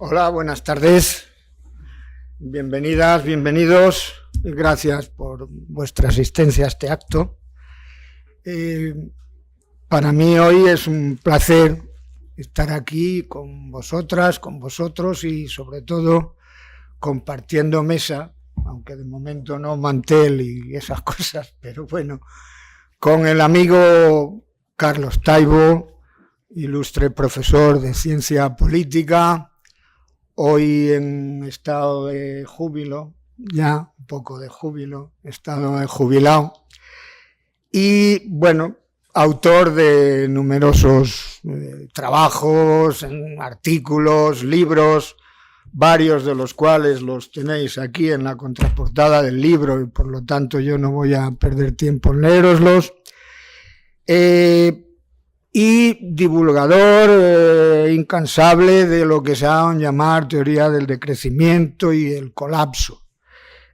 Hola, buenas tardes. Bienvenidas, bienvenidos. Gracias por vuestra asistencia a este acto. Para mí hoy es un placer estar aquí con vosotras, con vosotros y sobre todo compartiendo mesa, aunque de momento no mantel y esas cosas, pero bueno, con el amigo Carlos Taibo, ilustre profesor de ciencia política, hoy en estado de júbilo, ya un poco de júbilo, estado de jubilado, y bueno, autor de numerosos trabajos, artículos, libros, varios de los cuales los tenéis aquí en la contraportada del libro y por lo tanto yo no voy a perder tiempo en leéroslos. Y divulgador incansable de lo que se ha de llamar teoría del decrecimiento y el colapso,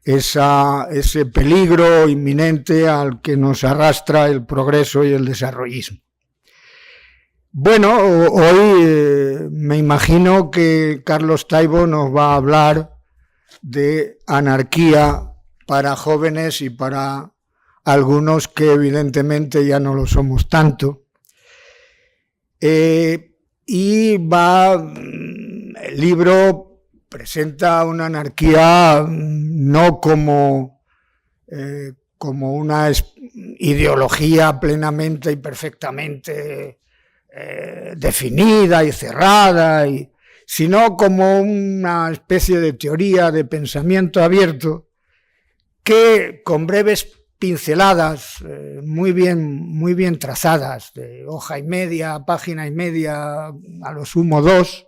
ese peligro inminente al que nos arrastra el progreso y el desarrollismo. Bueno, hoy me imagino que Carlos Taibo nos va a hablar de anarquía para jóvenes y para algunos que evidentemente ya no lo somos tanto. El libro presenta una anarquía no como una ideología plenamente y perfectamente definida y cerrada, sino como una especie de teoría de pensamiento abierto que con breves pinceladas muy bien trazadas, de hoja y media, página y media, a lo sumo 2,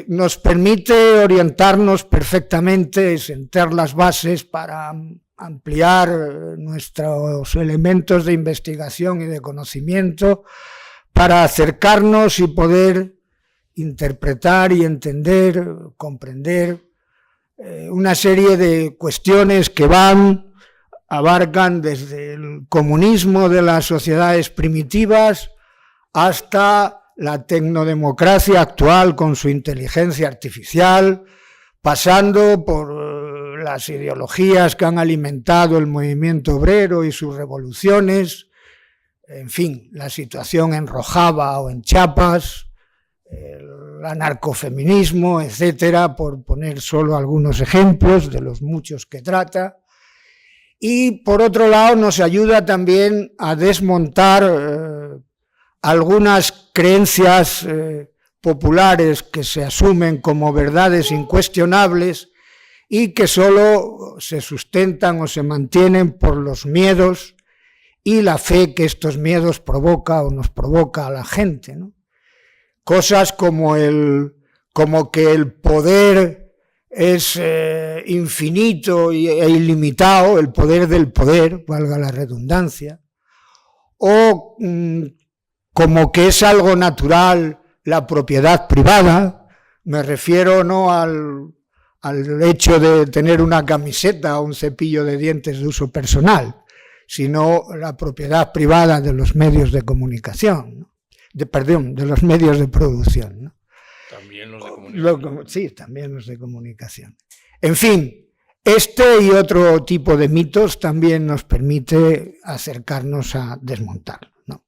nos permite orientarnos perfectamente, sentar las bases para ampliar nuestros elementos de investigación y de conocimiento, para acercarnos y poder interpretar y entender, comprender una serie de cuestiones que abarcan desde el comunismo de las sociedades primitivas hasta la tecnodemocracia actual con su inteligencia artificial, pasando por las ideologías que han alimentado el movimiento obrero y sus revoluciones, en fin, la situación en Rojava o en Chiapas, el anarcofeminismo, etcétera, por poner solo algunos ejemplos de los muchos que trata. Y por otro lado nos ayuda también a desmontar algunas creencias populares que se asumen como verdades incuestionables y que solo se sustentan o se mantienen por los miedos y la fe que estos miedos provoca o nos provoca a la gente, ¿no? Cosas como que el poder es infinito e ilimitado, el poder del poder, valga la redundancia, o como que es algo natural la propiedad privada. Me refiero no al hecho de tener una camiseta o un cepillo de dientes de uso personal, sino la propiedad privada de los medios de comunicación, ¿no? de los medios de producción, ¿no? También los de comunicación. Sí, también los de comunicación. En fin, este y otro tipo de mitos también nos permite acercarnos a desmontarlo, ¿no?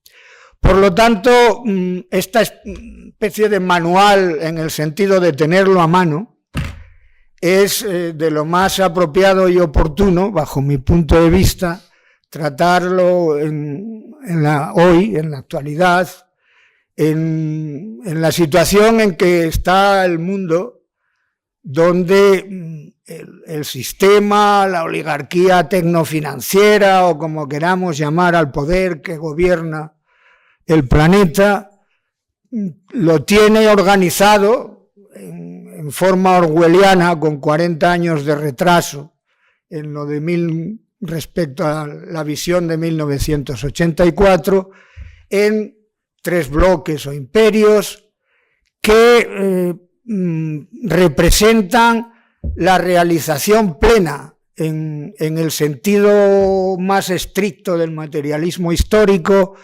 Por lo tanto, esta especie de manual, en el sentido de tenerlo a mano, es de lo más apropiado y oportuno, bajo mi punto de vista, tratarlo hoy, en la actualidad, en la situación en que está el mundo, donde el sistema, la oligarquía tecnofinanciera o como queramos llamar al poder que gobierna el planeta, lo tiene organizado en forma orwelliana, con 40 años de retraso en lo de respecto a la visión de 1984, en 3 bloques o imperios que representan la realización plena en el sentido más estricto del materialismo histórico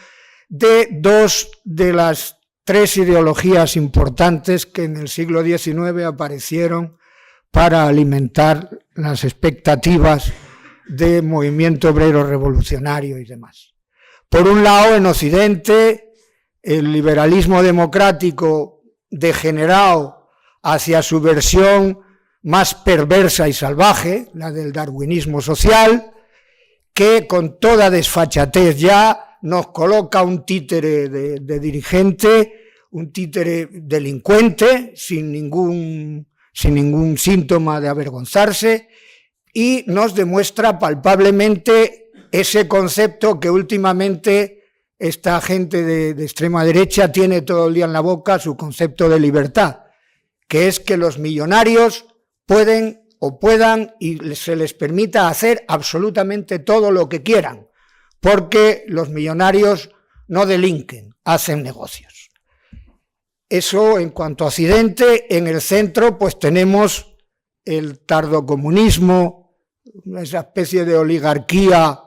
de 2 de las tres ideologías importantes que en el siglo XIX aparecieron para alimentar las expectativas de movimiento obrero revolucionario y demás. Por un lado, en Occidente, el liberalismo democrático degenerado hacia su versión más perversa y salvaje, la del darwinismo social, que con toda desfachatez ya nos coloca un títere de dirigente, un títere delincuente, sin ningún síntoma de avergonzarse, y nos demuestra palpablemente ese concepto que últimamente esta gente de extrema derecha tiene todo el día en la boca, su concepto de libertad, que es que los millonarios puedan y se les permita hacer absolutamente todo lo que quieran, porque los millonarios no delinquen, hacen negocios. Eso en cuanto a Occidente. En el centro pues tenemos el tardocomunismo, esa especie de oligarquía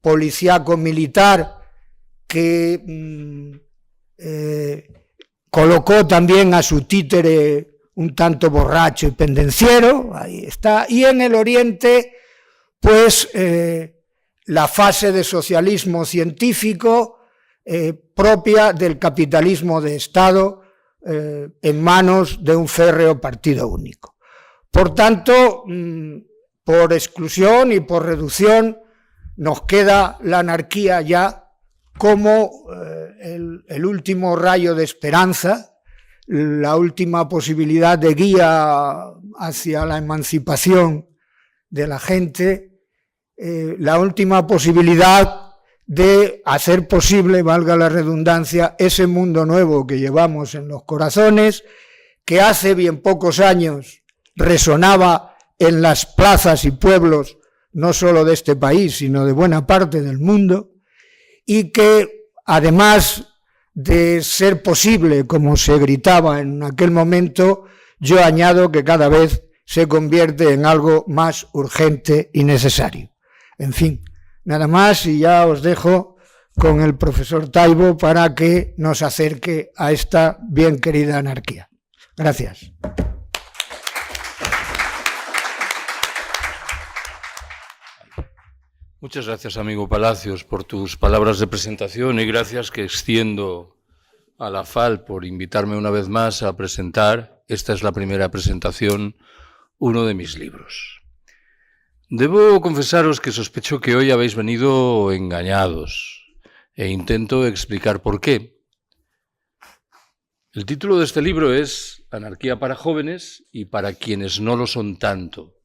policíaco-militar que colocó también a su títere un tanto borracho y pendenciero, ahí está. Y en el Oriente, pues la fase de socialismo científico propia del capitalismo de Estado en manos de un férreo partido único. Por tanto, por exclusión y por reducción, nos queda la anarquía ya como el último rayo de esperanza, la última posibilidad de guía hacia la emancipación de la gente, la última posibilidad de hacer posible, valga la redundancia, ese mundo nuevo que llevamos en los corazones, que hace bien pocos años resonaba en las plazas y pueblos, no solo de este país, sino de buena parte del mundo, y que además de ser posible, como se gritaba en aquel momento, yo añado que cada vez se convierte en algo más urgente y necesario. En fin, nada más, y ya os dejo con el profesor Taibo para que nos acerque a esta bien querida anarquía. Gracias. Muchas gracias, amigo Palacios, por tus palabras de presentación, y gracias que extiendo a la FAL por invitarme una vez más a presentar. Esta es la primera presentación, uno de mis libros. Debo confesaros que sospecho que hoy habéis venido engañados, e intento explicar por qué. El título de este libro es Anarquía para jóvenes y para quienes no lo son tanto.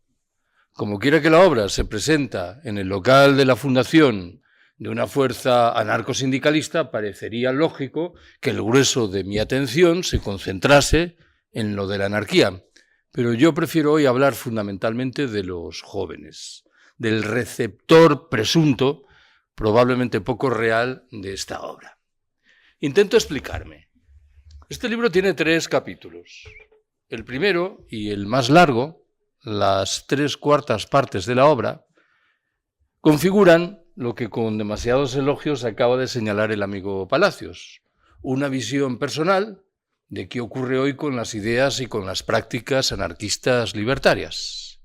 Como quiera que la obra se presenta en el local de la Fundación de una fuerza anarcosindicalista, parecería lógico que el grueso de mi atención se concentrase en lo de la anarquía. Pero yo prefiero hoy hablar fundamentalmente de los jóvenes, del receptor presunto, probablemente poco real, de esta obra. Intento explicarme. Este libro tiene 3 capítulos. El primero, y el más largo, las 3/4 partes de la obra, configuran lo que con demasiados elogios acaba de señalar el amigo Palacios, una visión personal de qué ocurre hoy con las ideas y con las prácticas anarquistas libertarias.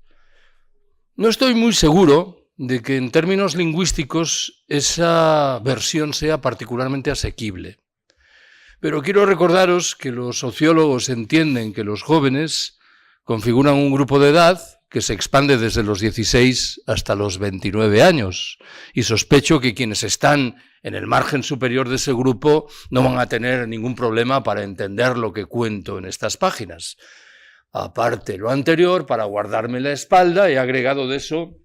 No estoy muy seguro de que en términos lingüísticos esa versión sea particularmente asequible, pero quiero recordaros que los sociólogos entienden que los jóvenes configuran un grupo de edad que se expande desde los 16 hasta los 29 años, y sospecho que quienes están en el margen superior de ese grupo no van a tener ningún problema para entender lo que cuento en estas páginas. Aparte lo anterior, para guardarme la espalda, he agregado de eso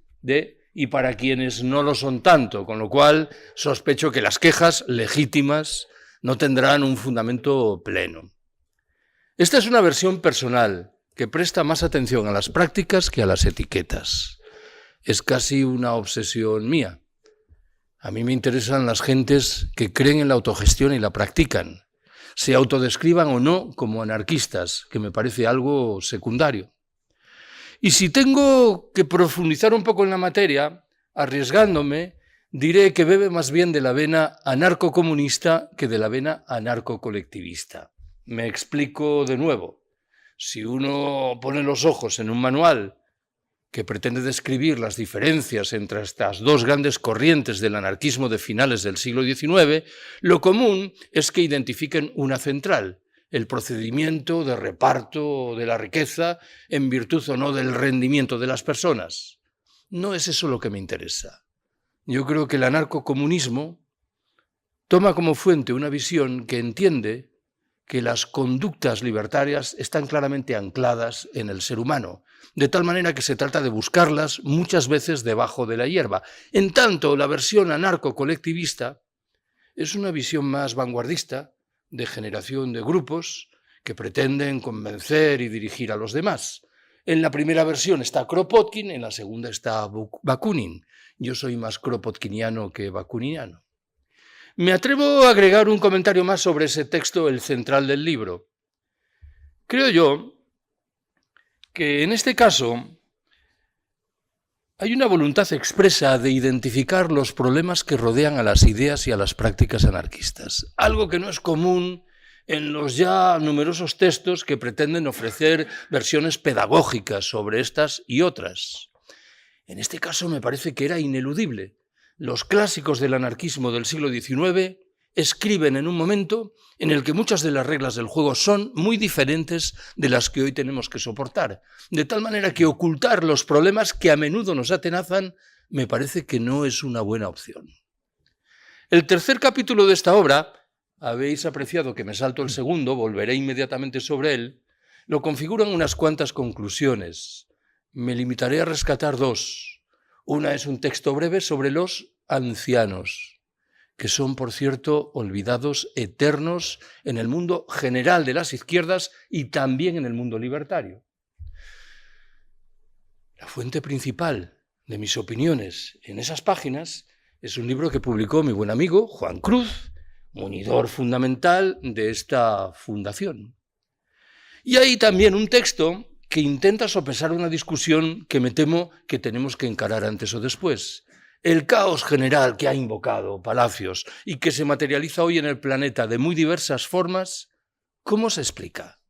y para quienes no lo son tanto, con lo cual sospecho que las quejas legítimas no tendrán un fundamento pleno. Esta es una versión personal que presta más atención a las prácticas que a las etiquetas. Es casi una obsesión mía. A mí me interesan las gentes que creen en la autogestión y la practican, se autodescriban o no como anarquistas, que me parece algo secundario. Y si tengo que profundizar un poco en la materia, arriesgándome, diré que bebe más bien de la vena anarcocomunista que de la vena anarcocolectivista. Me explico de nuevo. Si uno pone los ojos en un manual que pretende describir las diferencias entre estas dos grandes corrientes del anarquismo de finales del siglo XIX, lo común es que identifiquen una central, el procedimiento de reparto de la riqueza en virtud o no del rendimiento de las personas. No es eso lo que me interesa. Yo creo que el anarcocomunismo toma como fuente una visión que entiende que las conductas libertarias están claramente ancladas en el ser humano, de tal manera que se trata de buscarlas muchas veces debajo de la hierba. En tanto, la versión anarcocolectivista es una visión más vanguardista, de generación de grupos que pretenden convencer y dirigir a los demás. En la primera versión está Kropotkin, en la segunda está Bakunin. Yo soy más kropotkiniano que bakuniniano. Me atrevo a agregar un comentario más sobre ese texto, el central del libro. Creo yo que en este caso hay una voluntad expresa de identificar los problemas que rodean a las ideas y a las prácticas anarquistas, algo que no es común en los ya numerosos textos que pretenden ofrecer versiones pedagógicas sobre estas y otras. En este caso me parece que era ineludible. Los clásicos del anarquismo del siglo XIX escriben en un momento en el que muchas de las reglas del juego son muy diferentes de las que hoy tenemos que soportar, de tal manera que ocultar los problemas que a menudo nos atenazan me parece que no es una buena opción. El tercer capítulo de esta obra, habéis apreciado que me salto el segundo, volveré inmediatamente sobre él, lo configuran unas cuantas conclusiones. Me limitaré a rescatar dos. Una es un texto breve sobre los ancianos, que son, por cierto, olvidados eternos en el mundo general de las izquierdas y también en el mundo libertario. La fuente principal de mis opiniones en esas páginas es un libro que publicó mi buen amigo Juan Cruz, monidor fundamental de esta fundación. Y hay también un texto que intenta sopesar una discusión que me temo que tenemos que encarar antes o después. El caos general que ha invocado Palacios y que se materializa hoy en el planeta de muy diversas formas, ¿cómo se explica?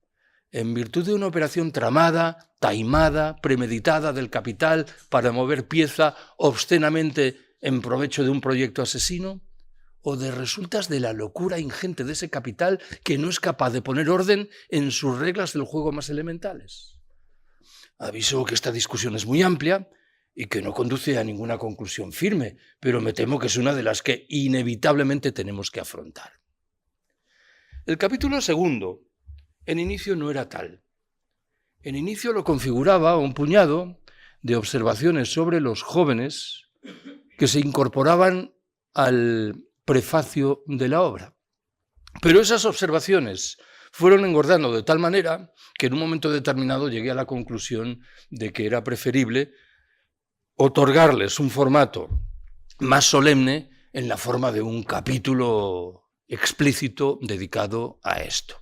¿En virtud de una operación tramada, taimada, premeditada del capital para mover pieza obscenamente en provecho de un proyecto asesino? ¿O de resultas de la locura ingente de ese capital que no es capaz de poner orden en sus reglas del juego más elementales? Aviso que esta discusión es muy amplia y que no conduce a ninguna conclusión firme, pero me temo que es una de las que inevitablemente tenemos que afrontar. El capítulo segundo, en inicio no era tal. En inicio lo configuraba un puñado de observaciones sobre los jóvenes que se incorporaban al prefacio de la obra. Pero esas observaciones fueron engordando de tal manera que en un momento determinado llegué a la conclusión de que era preferible otorgarles un formato más solemne en la forma de un capítulo explícito dedicado a esto.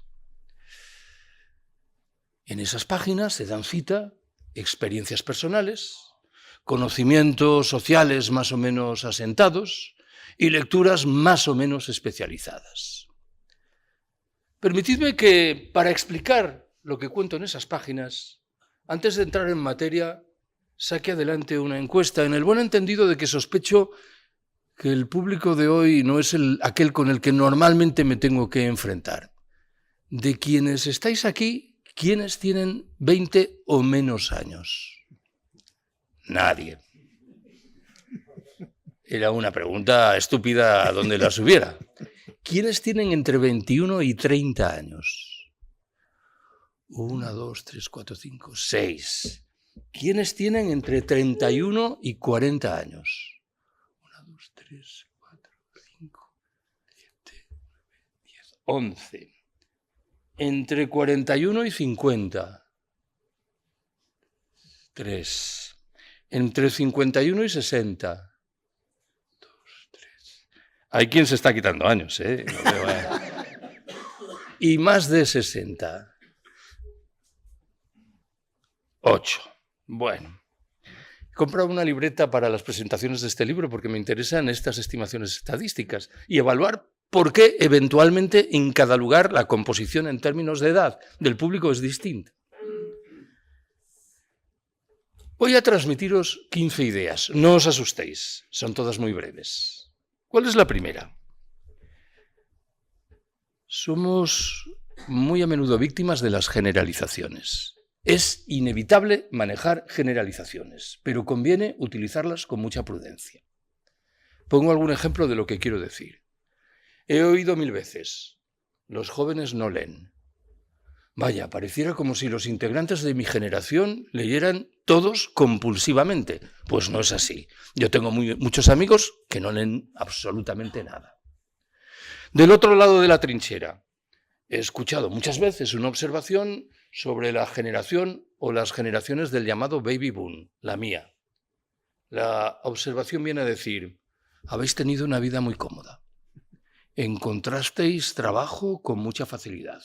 En esas páginas se dan cita experiencias personales, conocimientos sociales más o menos asentados y lecturas más o menos especializadas. Permitidme que, para explicar lo que cuento en esas páginas, antes de entrar en materia, saque adelante una encuesta, en el buen entendido de que sospecho que el público de hoy no es aquel con el que normalmente me tengo que enfrentar. De quienes estáis aquí, ¿quiénes tienen 20 o menos años? Nadie. Era una pregunta estúpida donde las hubiera. ¿Quiénes tienen entre 21 y 30 años? 1, 2, 3, 4, 5, 6. ¿Quiénes tienen entre 31 y 40 años? 1, 2, 3, 4, 5, 7, 9, 10, 11. Entre 41 y 50. 3. Entre 51 y 60. 2, 3. Hay quien se está quitando años, ¿eh? Y más de 60. 8. Bueno. comprado una libreta para las presentaciones de este libro porque me interesan estas estimaciones estadísticas y evaluar por qué eventualmente en cada lugar la composición en términos de edad del público es distinta. Voy a transmitiros 15 ideas, no os asustéis, son todas muy breves. ¿Cuál es la primera? Somos muy a menudo víctimas de las generalizaciones. Es inevitable manejar generalizaciones, pero conviene utilizarlas con mucha prudencia. Pongo algún ejemplo de lo que quiero decir. He oído 1000 veces, los jóvenes no leen. Vaya, pareciera como si los integrantes de mi generación leyeran todos compulsivamente. Pues no es así. Yo tengo muchos amigos que no leen absolutamente nada. Del otro lado de la trinchera, he escuchado muchas veces una observación sobre la generación o las generaciones del llamado baby boom, la mía. La observación viene a decir, habéis tenido una vida muy cómoda. Encontrasteis trabajo con mucha facilidad.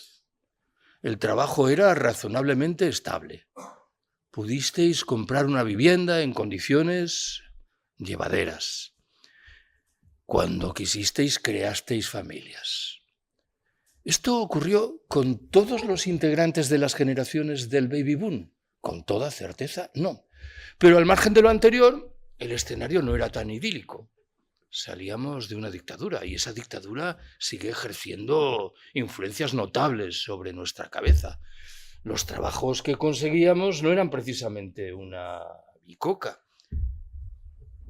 El trabajo era razonablemente estable. Pudisteis comprar una vivienda en condiciones llevaderas. Cuando quisisteis, creasteis familias. Esto ocurrió con todos los integrantes de las generaciones del baby boom. Con toda certeza, no. Pero al margen de lo anterior, el escenario no era tan idílico. Salíamos de una dictadura y esa dictadura sigue ejerciendo influencias notables sobre nuestra cabeza. Los trabajos que conseguíamos no eran precisamente una bicoca.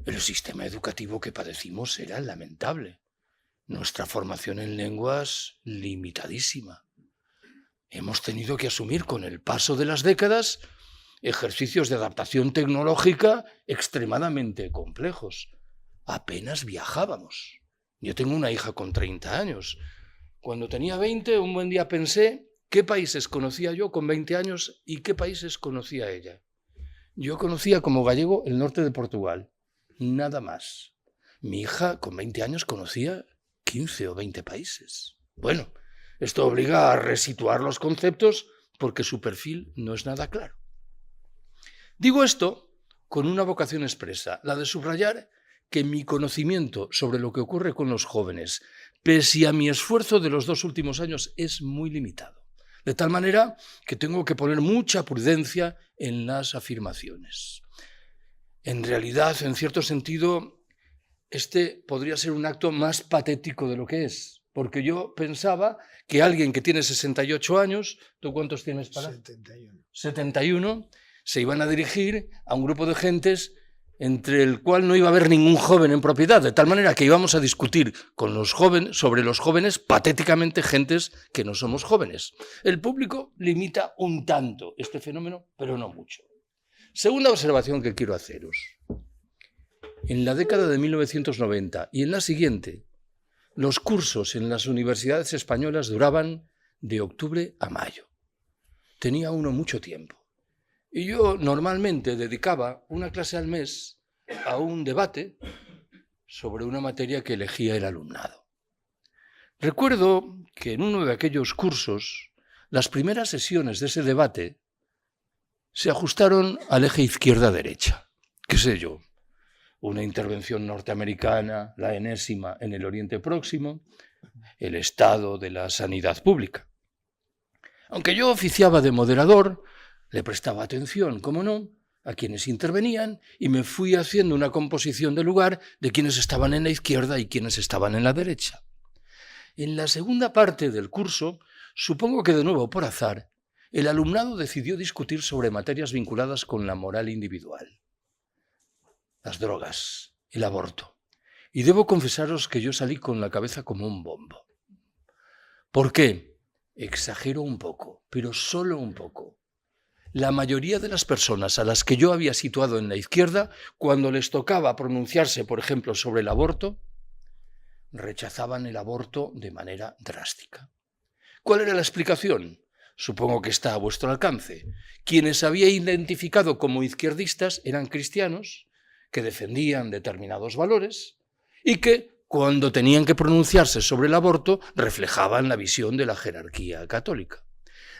El sistema educativo que padecimos era lamentable. Nuestra formación en lenguas limitadísima. Hemos tenido que asumir con el paso de las décadas ejercicios de adaptación tecnológica extremadamente complejos. Apenas viajábamos. Yo tengo una hija con 30 años. Cuando tenía 20, un buen día pensé qué países conocía yo con 20 años y qué países conocía ella. Yo conocía como gallego el norte de Portugal, nada más. Mi hija con 20 años conocía 15 o 20 países. Bueno, esto obliga a resituar los conceptos porque su perfil no es nada claro. Digo esto con una vocación expresa, la de subrayar que mi conocimiento sobre lo que ocurre con los jóvenes, pese a mi esfuerzo de los 2 últimos años, es muy limitado. De tal manera que tengo que poner mucha prudencia en las afirmaciones. En realidad, en cierto sentido, este podría ser un acto más patético de lo que es, porque yo pensaba que alguien que tiene 68 años, ¿tú cuántos tienes para? 71, se iban a dirigir a un grupo de gentes entre el cual no iba a haber ningún joven en propiedad, de tal manera que íbamos a discutir con los jóvenes, sobre los jóvenes, patéticamente gentes que no somos jóvenes. El público limita un tanto este fenómeno, pero no mucho. Segunda observación que quiero haceros. En la década de 1990 y en la siguiente, los cursos en las universidades españolas duraban de octubre a mayo. Tenía uno mucho tiempo. Y yo normalmente dedicaba una clase al mes a un debate sobre una materia que elegía el alumnado. Recuerdo que en uno de aquellos cursos, las primeras sesiones de ese debate se ajustaron al eje izquierda-derecha. ¿Qué sé yo? Una intervención norteamericana, la enésima en el Oriente Próximo, el estado de la sanidad pública. Aunque yo oficiaba de moderador, le prestaba atención, cómo no, a quienes intervenían y me fui haciendo una composición de lugar de quienes estaban en la izquierda y quienes estaban en la derecha. En la segunda parte del curso, supongo que de nuevo por azar, el alumnado decidió discutir sobre materias vinculadas con la moral individual. Las drogas, el aborto. Y debo confesaros que yo salí con la cabeza como un bombo. ¿Por qué? Exagero un poco, pero solo un poco. La mayoría de las personas a las que yo había situado en la izquierda, cuando les tocaba pronunciarse, por ejemplo, sobre el aborto, rechazaban el aborto de manera drástica. ¿Cuál era la explicación? Supongo que está a vuestro alcance. Quienes había identificado como izquierdistas eran cristianos que defendían determinados valores y que, cuando tenían que pronunciarse sobre el aborto, reflejaban la visión de la jerarquía católica.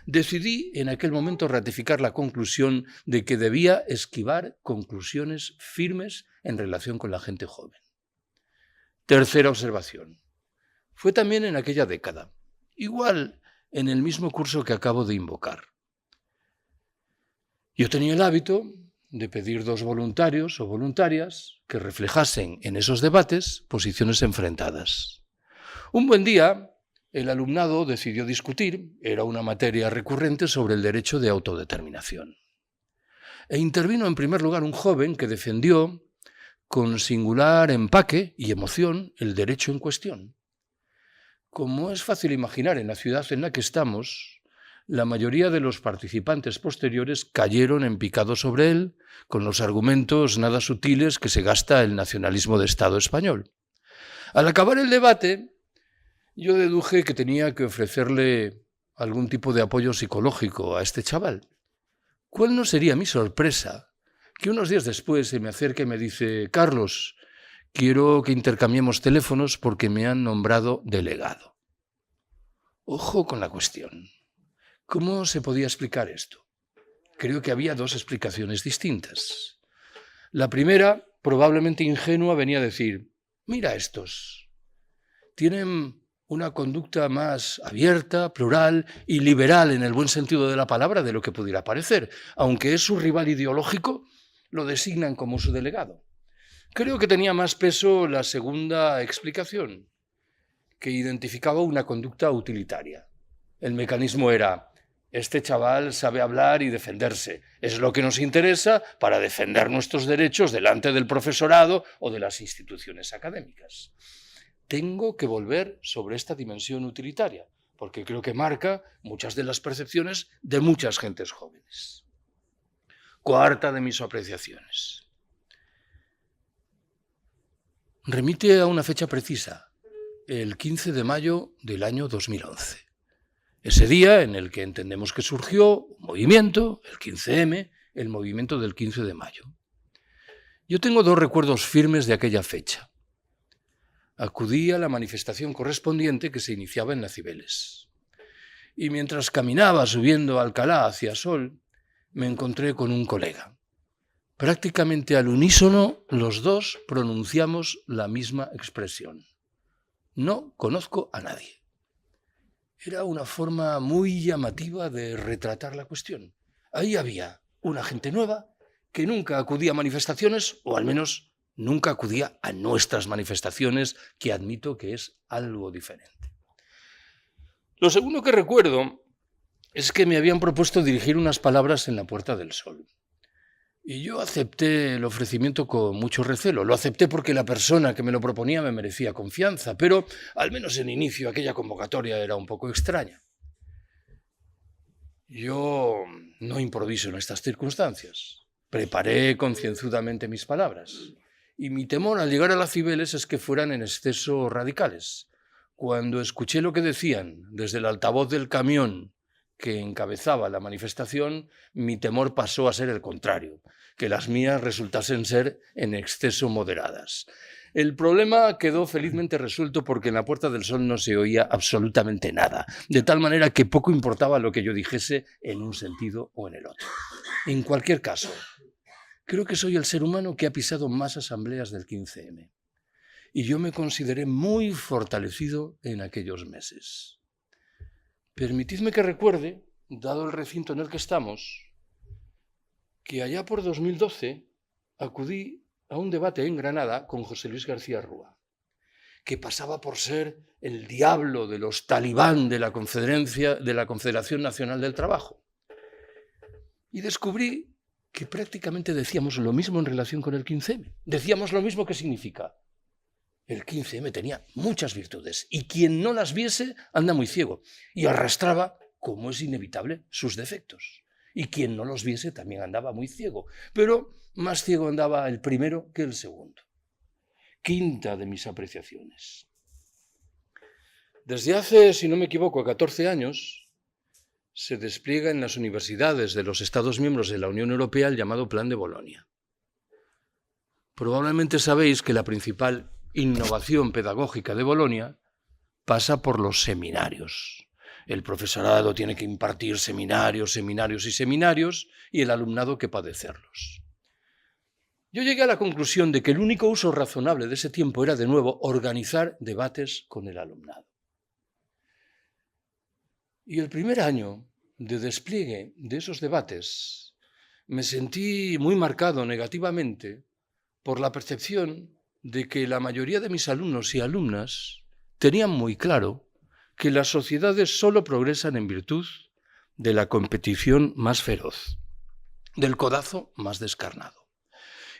decidí en aquel momento ratificar la conclusión de que debía esquivar conclusiones firmes en relación con la gente joven. Tercera observación. Fue también en aquella década, igual en el mismo curso que acabo de invocar. Yo tenía el hábito de pedir 2 voluntarios o voluntarias que reflejasen en esos debates posiciones enfrentadas. Un buen día, el alumnado decidió discutir, era una materia recurrente, sobre el derecho de autodeterminación. E intervino en primer lugar un joven que defendió con singular empaque y emoción el derecho en cuestión. Como es fácil imaginar, en la ciudad en la que estamos, la mayoría de los participantes posteriores cayeron en picado sobre él con los argumentos nada sutiles que se gasta el nacionalismo de Estado español. Al acabar el debate, yo deduje que tenía que ofrecerle algún tipo de apoyo psicológico a este chaval. ¿Cuál no sería mi sorpresa que unos días después se me acerca y me dice: Carlos, quiero que intercambiemos teléfonos porque me han nombrado delegado? Ojo con la cuestión. ¿Cómo se podía explicar esto? Creo que había 2 explicaciones distintas. La primera, probablemente ingenua, venía a decir: mira estos, tienen una conducta más abierta, plural y liberal en el buen sentido de la palabra de lo que pudiera parecer. Aunque es su rival ideológico, lo designan como su delegado. Creo que tenía más peso la segunda explicación, que identificaba una conducta utilitaria. El mecanismo era: este chaval sabe hablar y defenderse. Es lo que nos interesa para defender nuestros derechos delante del profesorado o de las instituciones académicas. Tengo que volver sobre esta dimensión utilitaria, porque creo que marca muchas de las percepciones de muchas gentes jóvenes. Cuarta de mis apreciaciones. Remite a una fecha precisa, el 15 de mayo del año 2011. Ese día en el que entendemos que surgió un movimiento, el 15M, el movimiento del 15 de mayo. Yo tengo 2 recuerdos firmes de aquella fecha. Acudí a la manifestación correspondiente que se iniciaba en Las Cibeles. Y mientras caminaba subiendo a Alcalá hacia Sol, me encontré con un colega. Prácticamente al unísono, los 2 pronunciamos la misma expresión: no conozco a nadie. Era una forma muy llamativa de retratar la cuestión. Ahí había una gente nueva que nunca acudía a manifestaciones, o al menos nunca acudía a nuestras manifestaciones, que admito que es algo diferente. Lo segundo que recuerdo es que me habían propuesto dirigir unas palabras en la Puerta del Sol. Y yo acepté el ofrecimiento con mucho recelo. Lo acepté porque la persona que me lo proponía me merecía confianza, pero al menos en inicio aquella convocatoria era un poco extraña. Yo no improviso en estas circunstancias. Preparé concienzudamente mis palabras. Y mi temor al llegar a Las Cibeles es que fueran en exceso radicales. Cuando escuché lo que decían desde el altavoz del camión que encabezaba la manifestación, mi temor pasó a ser el contrario, que las mías resultasen ser en exceso moderadas. El problema quedó felizmente resuelto porque en la Puerta del Sol no se oía absolutamente nada, de tal manera que poco importaba lo que yo dijese en un sentido o en el otro. En cualquier caso, creo que soy el ser humano que ha pisado más asambleas del 15M, y yo me consideré muy fortalecido en aquellos meses. Permitidme que recuerde, dado el recinto en el que estamos, que allá por 2012 acudí a un debate en Granada con José Luis García Rúa, que pasaba por ser el diablo de los talibán de la Confederación Nacional del Trabajo. Y descubrí que prácticamente decíamos lo mismo en relación con el 15M. Decíamos lo mismo que significa. El 15M tenía muchas virtudes y quien no las viese anda muy ciego y arrastraba, como es inevitable, sus defectos. Y quien no los viese también andaba muy ciego, pero más ciego andaba el primero que el segundo. Quinta de mis apreciaciones. Desde hace, si no me equivoco, 14 años, se despliega en las universidades de los Estados miembros de la Unión Europea el llamado Plan de Bolonia. Probablemente sabéis que la principal innovación pedagógica de Bolonia pasa por los seminarios. El profesorado tiene que impartir seminarios, seminarios y seminarios, y el alumnado que padecerlos. Yo llegué a la conclusión de que el único uso razonable de ese tiempo era, de nuevo, organizar debates con el alumnado. Y el primer año de despliegue de esos debates me sentí muy marcado negativamente por la percepción de que la mayoría de mis alumnos y alumnas tenían muy claro que las sociedades solo progresan en virtud de la competición más feroz, del codazo más descarnado.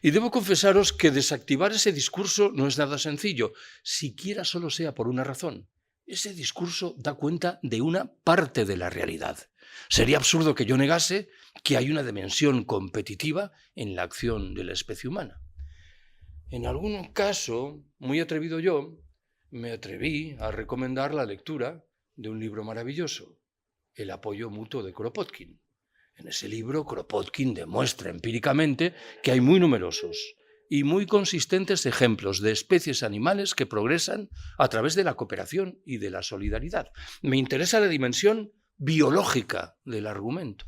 Y debo confesaros que desactivar ese discurso no es nada sencillo, siquiera solo sea por una razón. Ese discurso da cuenta de una parte de la realidad. Sería absurdo que yo negase que hay una dimensión competitiva en la acción de la especie humana. En algún caso, muy atrevido yo, me atreví a recomendar la lectura de un libro maravilloso, El apoyo mutuo de Kropotkin. En ese libro, Kropotkin demuestra empíricamente que hay muy numerosos y muy consistentes ejemplos de especies animales que progresan a través de la cooperación y de la solidaridad. Me interesa la dimensión biológica del argumento.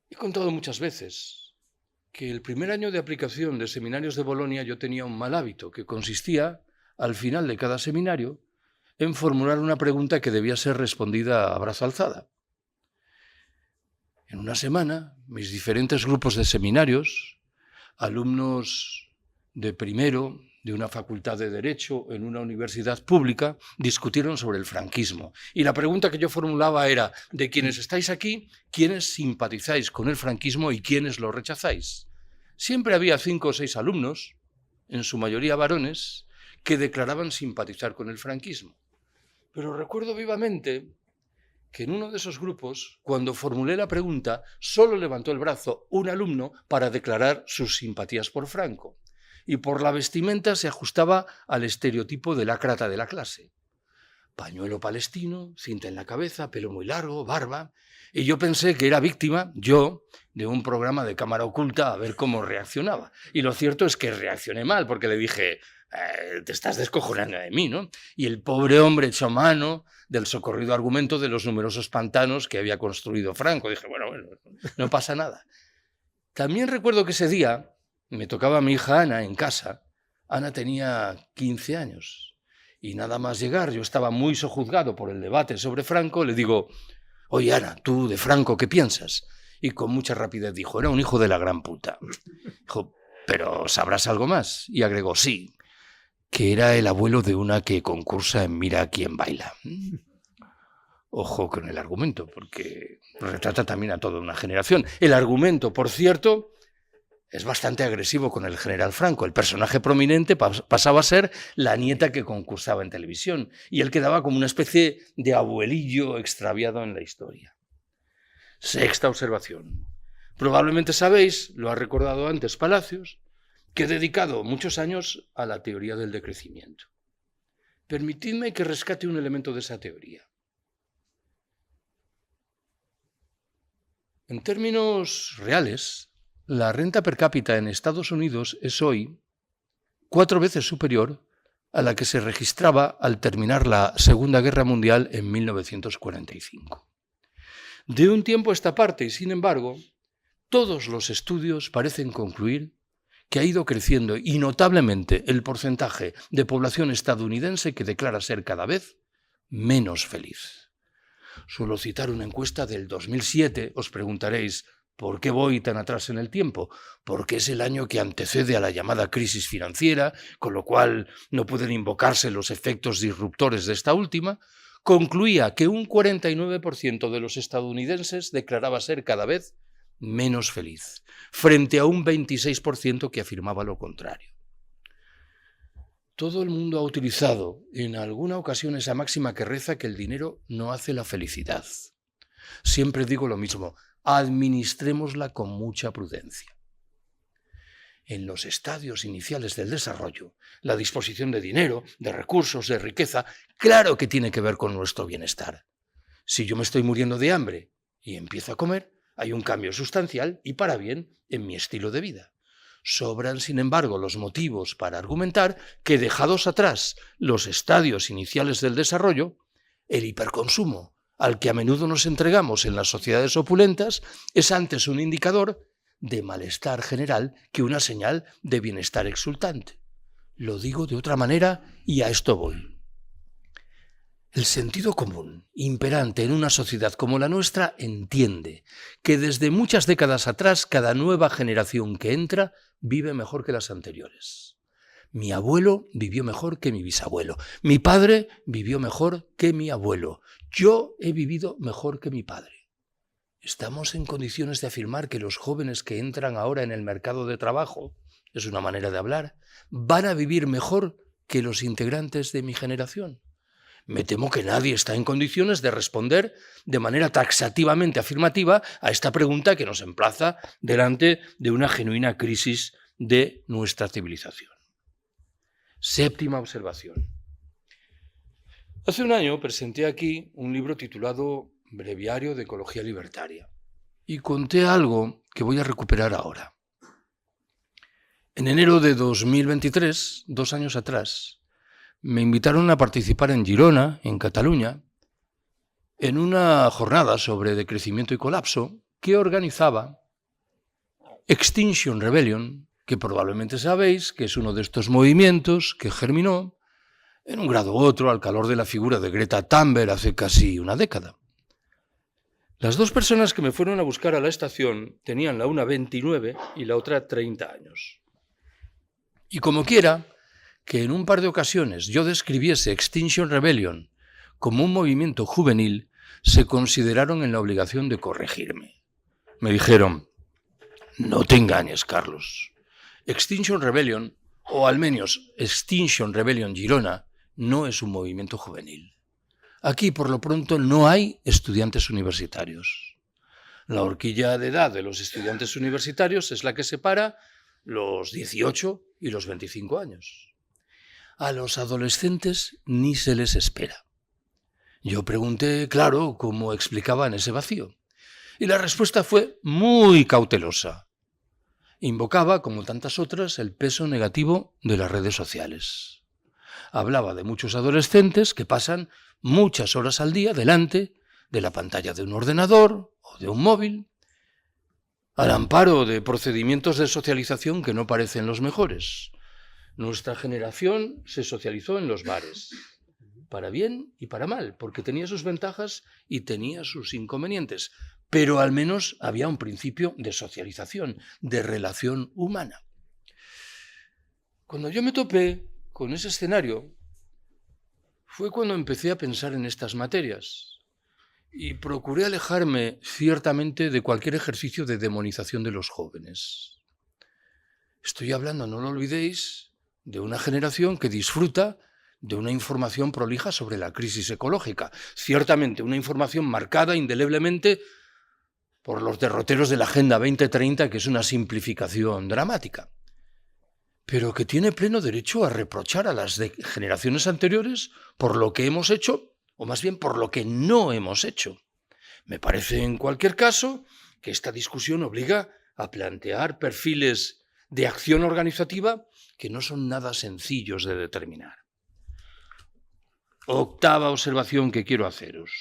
He contado muchas veces que el primer año de aplicación de seminarios de Bolonia yo tenía un mal hábito que consistía, al final de cada seminario, en formular una pregunta que debía ser respondida a brazo alzada. En una semana, mis diferentes grupos de seminarios, alumnos de primero de una facultad de Derecho en una universidad pública, discutieron sobre el franquismo. Y la pregunta que yo formulaba era, de quienes estáis aquí, ¿quiénes simpatizáis con el franquismo y quiénes lo rechazáis? Siempre había 5 o 6 alumnos, en su mayoría varones, que declaraban simpatizar con el franquismo. Pero recuerdo vivamente que en uno de esos grupos, cuando formulé la pregunta, solo levantó el brazo un alumno para declarar sus simpatías por Franco. Y por la vestimenta se ajustaba al estereotipo del ácrata de la clase. Pañuelo palestino, cinta en la cabeza, pelo muy largo, barba. Y yo pensé que era víctima, yo, de un programa de cámara oculta a ver cómo reaccionaba. Y lo cierto es que reaccioné mal, porque le dije, te estás descojonando de mí, ¿no? Y el pobre hombre echó mano del socorrido argumento de los numerosos pantanos que había construido Franco. Dije, bueno, no pasa nada. También recuerdo que ese día me tocaba a mi hija Ana en casa. Ana tenía 15 años. Y nada más llegar, yo estaba muy sojuzgado por el debate sobre Franco, le digo, oye Ana, ¿tú de Franco qué piensas? Y con mucha rapidez dijo, era un hijo de la gran puta. Dijo, ¿pero sabrás algo más? Y agregó, sí, que era el abuelo de una que concursa en Mira quién baila. Ojo con el argumento, porque retrata también a toda una generación. El argumento, por cierto, es bastante agresivo con el general Franco. El personaje prominente pasaba a ser la nieta que concursaba en televisión y él quedaba como una especie de abuelillo extraviado en la historia. Sexta observación. Probablemente sabéis, lo ha recordado antes Palacios, que he dedicado muchos años a la teoría del decrecimiento. Permitidme que rescate un elemento de esa teoría. En términos reales, la renta per cápita en Estados Unidos es hoy 4 veces superior a la que se registraba al terminar la Segunda Guerra Mundial en 1945. De un tiempo a esta parte, y sin embargo, todos los estudios parecen concluir que ha ido creciendo y notablemente el porcentaje de población estadounidense que declara ser cada vez menos feliz. Suelo citar una encuesta del 2007, os preguntaréis, ¿por qué voy tan atrás en el tiempo? Porque es el año que antecede a la llamada crisis financiera, con lo cual no pueden invocarse los efectos disruptores de esta última. Concluía que un 49% de los estadounidenses declaraba ser cada vez menos feliz, frente a un 26% que afirmaba lo contrario. Todo el mundo ha utilizado en alguna ocasión esa máxima que reza que el dinero no hace la felicidad. Siempre digo lo mismo, administrémosla con mucha prudencia. En los estadios iniciales del desarrollo, la disposición de dinero, de recursos, de riqueza, claro que tiene que ver con nuestro bienestar. Si yo me estoy muriendo de hambre y empiezo a comer, hay un cambio sustancial y para bien en mi estilo de vida. Sobran, sin embargo, los motivos para argumentar que, dejados atrás los estadios iniciales del desarrollo, el hiperconsumo al que a menudo nos entregamos en las sociedades opulentas es antes un indicador de malestar general que una señal de bienestar exultante. Lo digo de otra manera y a esto voy. El sentido común, imperante en una sociedad como la nuestra, entiende que desde muchas décadas atrás cada nueva generación que entra vive mejor que las anteriores. Mi abuelo vivió mejor que mi bisabuelo. Mi padre vivió mejor que mi abuelo. Yo he vivido mejor que mi padre. ¿Estamos en condiciones de afirmar que los jóvenes que entran ahora en el mercado de trabajo, es una manera de hablar, van a vivir mejor que los integrantes de mi generación? Me temo que nadie está en condiciones de responder de manera taxativamente afirmativa a esta pregunta que nos emplaza delante de una genuina crisis de nuestra civilización. Séptima observación. Hace un año presenté aquí un libro titulado Breviario de Ecología Libertaria y conté algo que voy a recuperar ahora. En enero de 2023, 2 años atrás, me invitaron a participar en Girona, en Cataluña, en una jornada sobre decrecimiento y colapso que organizaba Extinction Rebellion, que probablemente sabéis que es uno de estos movimientos que germinó en un grado u otro al calor de la figura de Greta Thunberg hace casi una década. Las 2 personas que me fueron a buscar a la estación tenían la una 29 y la otra 30 años. Y como quiera que en un par de ocasiones yo describiese Extinction Rebellion como un movimiento juvenil, se consideraron en la obligación de corregirme. Me dijeron: no te engañes, Carlos. Extinction Rebellion, o al menos Extinction Rebellion Girona, no es un movimiento juvenil. Aquí, por lo pronto, no hay estudiantes universitarios. La horquilla de edad de los estudiantes universitarios es la que separa los 18 y los 25 años. A los adolescentes ni se les espera. Yo pregunté, claro, cómo explicaban ese vacío. Y la respuesta fue muy cautelosa. Invocaba, como tantas otras, el peso negativo de las redes sociales. Hablaba de muchos adolescentes que pasan muchas horas al día delante de la pantalla de un ordenador o de un móvil, al amparo de procedimientos de socialización que no parecen los mejores. Nuestra generación se socializó en los bares, para bien y para mal, porque tenía sus ventajas y tenía sus inconvenientes, pero al menos había un principio de socialización, de relación humana. Cuando yo me topé con ese escenario, fue cuando empecé a pensar en estas materias y procuré alejarme ciertamente de cualquier ejercicio de demonización de los jóvenes. Estoy hablando, no lo olvidéis, de una generación que disfruta de una información prolija sobre la crisis ecológica. Ciertamente una información marcada indeleblemente por los derroteros de la Agenda 2030, que es una simplificación dramática, pero que tiene pleno derecho a reprochar a las generaciones anteriores por lo que hemos hecho, o más bien por lo que no hemos hecho. Me parece, en cualquier caso, que esta discusión obliga a plantear perfiles de acción organizativa que no son nada sencillos de determinar. Octava observación que quiero haceros.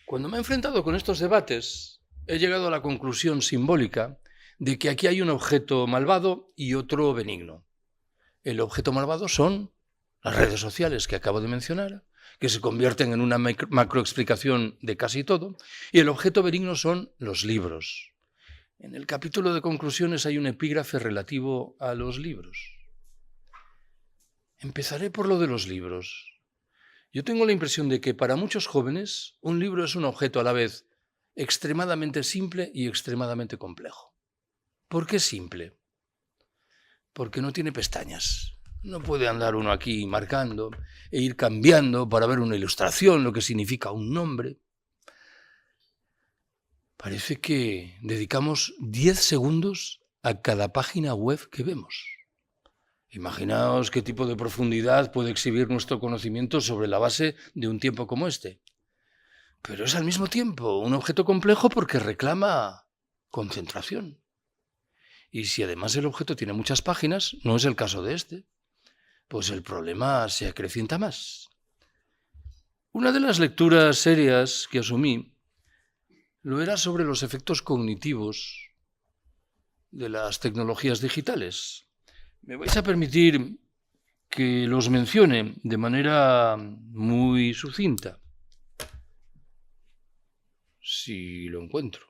Cuando me he enfrentado con estos debates, he llegado a la conclusión simbólica de que aquí hay un objeto malvado y otro benigno. El objeto malvado son las redes sociales que acabo de mencionar, que se convierten en una macroexplicación de casi todo, y el objeto benigno son los libros. En el capítulo de conclusiones hay un epígrafe relativo a los libros. Empezaré por lo de los libros. Yo tengo la impresión de que para muchos jóvenes un libro es un objeto a la vez extremadamente simple y extremadamente complejo. ¿Por qué simple? Porque no tiene pestañas. No puede andar uno aquí marcando e ir cambiando para ver una ilustración, lo que significa un nombre. Parece que dedicamos 10 segundos a cada página web que vemos. Imaginaos qué tipo de profundidad puede exhibir nuestro conocimiento sobre la base de un tiempo como este. Pero es al mismo tiempo un objeto complejo porque reclama concentración. Y si además el objeto tiene muchas páginas, no es el caso de este, pues el problema se acrecienta más. Una de las lecturas serias que asumí lo era sobre los efectos cognitivos de las tecnologías digitales. Me vais a permitir que los mencione de manera muy sucinta, si lo encuentro.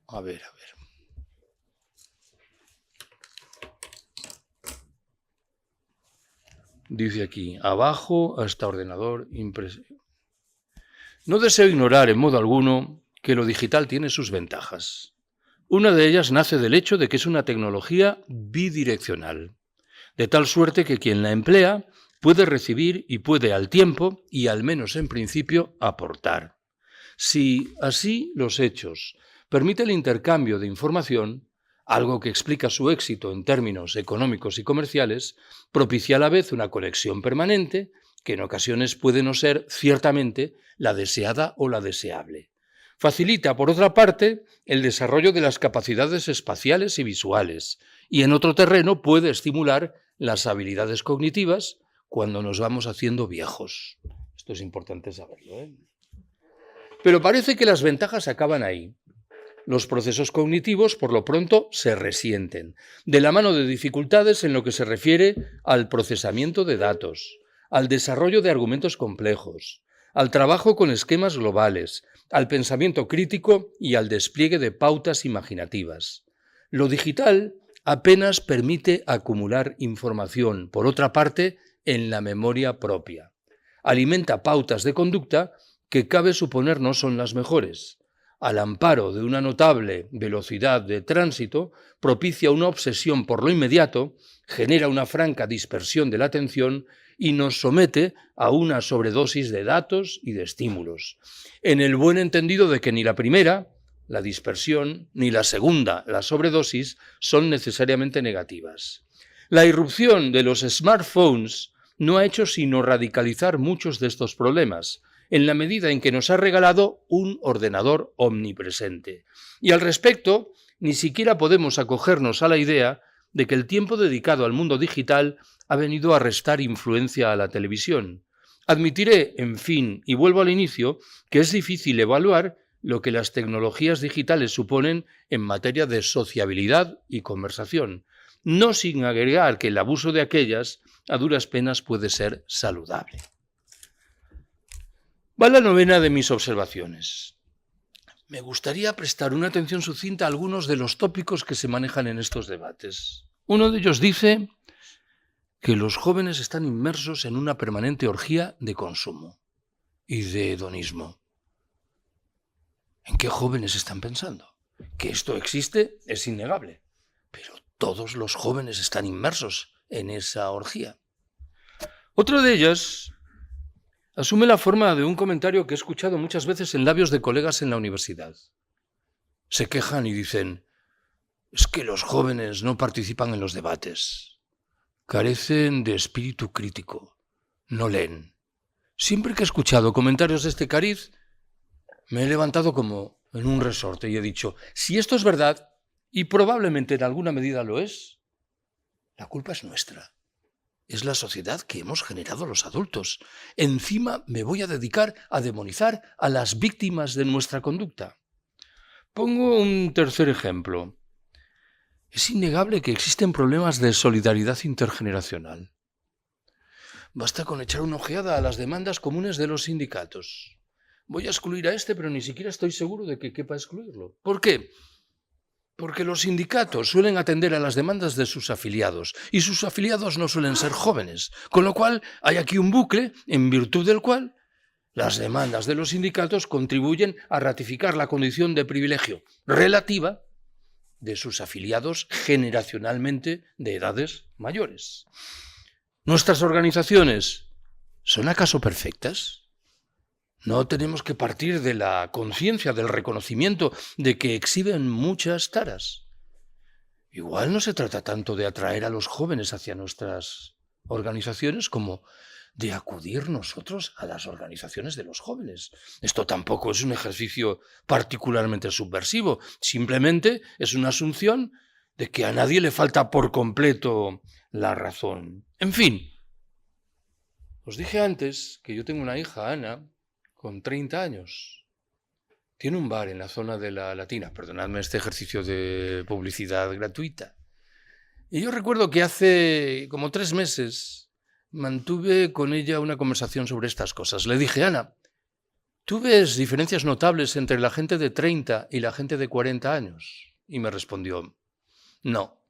A ver. Dice aquí, abajo hasta ordenador impreso. No deseo ignorar en modo alguno que lo digital tiene sus ventajas. Una de ellas nace del hecho de que es una tecnología bidireccional, de tal suerte que quien la emplea puede recibir y puede al tiempo, y al menos en principio, aportar. Si así los hechos permite el intercambio de información, algo que explica su éxito en términos económicos y comerciales, propicia a la vez una conexión permanente que en ocasiones puede no ser ciertamente la deseada o la deseable. Facilita, por otra parte, el desarrollo de las capacidades espaciales y visuales, y en otro terreno puede estimular las habilidades cognitivas cuando nos vamos haciendo viejos. Esto es importante saberlo, ¿eh? Pero parece que las ventajas acaban ahí. Los procesos cognitivos, por lo pronto, se resienten, de la mano de dificultades en lo que se refiere al procesamiento de datos, al desarrollo de argumentos complejos, al trabajo con esquemas globales, al pensamiento crítico y al despliegue de pautas imaginativas. Lo digital apenas permite acumular información, por otra parte, en la memoria propia. Alimenta pautas de conducta que cabe suponer no son las mejores. Al amparo de una notable velocidad de tránsito, propicia una obsesión por lo inmediato, genera una franca dispersión de la atención y nos somete a una sobredosis de datos y de estímulos, en el buen entendido de que ni la primera, la dispersión, ni la segunda, la sobredosis, son necesariamente negativas. La irrupción de los smartphones no ha hecho sino radicalizar muchos de estos problemas, en la medida en que nos ha regalado un ordenador omnipresente. Y al respecto, ni siquiera podemos acogernos a la idea de que el tiempo dedicado al mundo digital ha venido a restar influencia a la televisión. Admitiré, en fin, y vuelvo al inicio, que es difícil evaluar lo que las tecnologías digitales suponen en materia de sociabilidad y conversación, no sin agregar que el abuso de aquellas a duras penas puede ser saludable. Va la novena de mis observaciones. Me gustaría prestar una atención sucinta a algunos de los tópicos que se manejan en estos debates. Uno de ellos dice que los jóvenes están inmersos en una permanente orgía de consumo y de hedonismo. ¿En qué jóvenes están pensando? Que esto existe es innegable, pero todos los jóvenes están inmersos en esa orgía. Otro de ellas asume la forma de un comentario que he escuchado muchas veces en labios de colegas en la universidad. Se quejan y dicen, es que los jóvenes no participan en los debates, carecen de espíritu crítico, no leen. Siempre que he escuchado comentarios de este cariz, me he levantado como en un resorte y he dicho, si esto es verdad, y probablemente en alguna medida lo es, la culpa es nuestra. Es la sociedad que hemos generado los adultos. Encima me voy a dedicar a demonizar a las víctimas de nuestra conducta. Pongo un tercer ejemplo. Es innegable que existen problemas de solidaridad intergeneracional. Basta con echar una ojeada a las demandas comunes de los sindicatos. Voy a excluir a este, pero ni siquiera estoy seguro de que quepa excluirlo. ¿Por qué? Porque los sindicatos suelen atender a las demandas de sus afiliados y sus afiliados no suelen ser jóvenes, con lo cual hay aquí un bucle en virtud del cual las demandas de los sindicatos contribuyen a ratificar la condición de privilegio relativa de sus afiliados generacionalmente de edades mayores. ¿Nuestras organizaciones son acaso perfectas? No tenemos que partir de la conciencia, del reconocimiento de que exhiben muchas taras. Igual no se trata tanto de atraer a los jóvenes hacia nuestras organizaciones como de acudir nosotros a las organizaciones de los jóvenes. Esto tampoco es un ejercicio particularmente subversivo, simplemente es una asunción de que a nadie le falta por completo la razón. En fin, os dije antes que yo tengo una hija, Ana, con 30 años. Tiene un bar en la zona de la Latina, perdonadme este ejercicio de publicidad gratuita. Y yo recuerdo que hace como 3 meses mantuve con ella una conversación sobre estas cosas. Le dije, Ana, ¿tú ves diferencias notables entre la gente de 30 y la gente de 40 años? Y me respondió, no,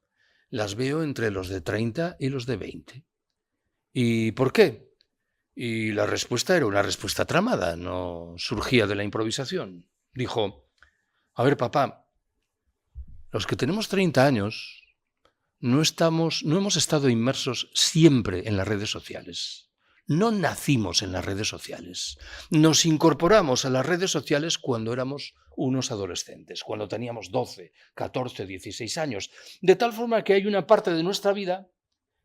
las veo entre los de 30 y los de 20. ¿Y por qué? Y la respuesta era una respuesta tramada, no surgía de la improvisación. Dijo, a ver, papá, los que tenemos 30 años no hemos estado inmersos siempre en las redes sociales. No nacimos en las redes sociales. Nos incorporamos a las redes sociales cuando éramos unos adolescentes, cuando teníamos 12, 14, 16 años. De tal forma que hay una parte de nuestra vida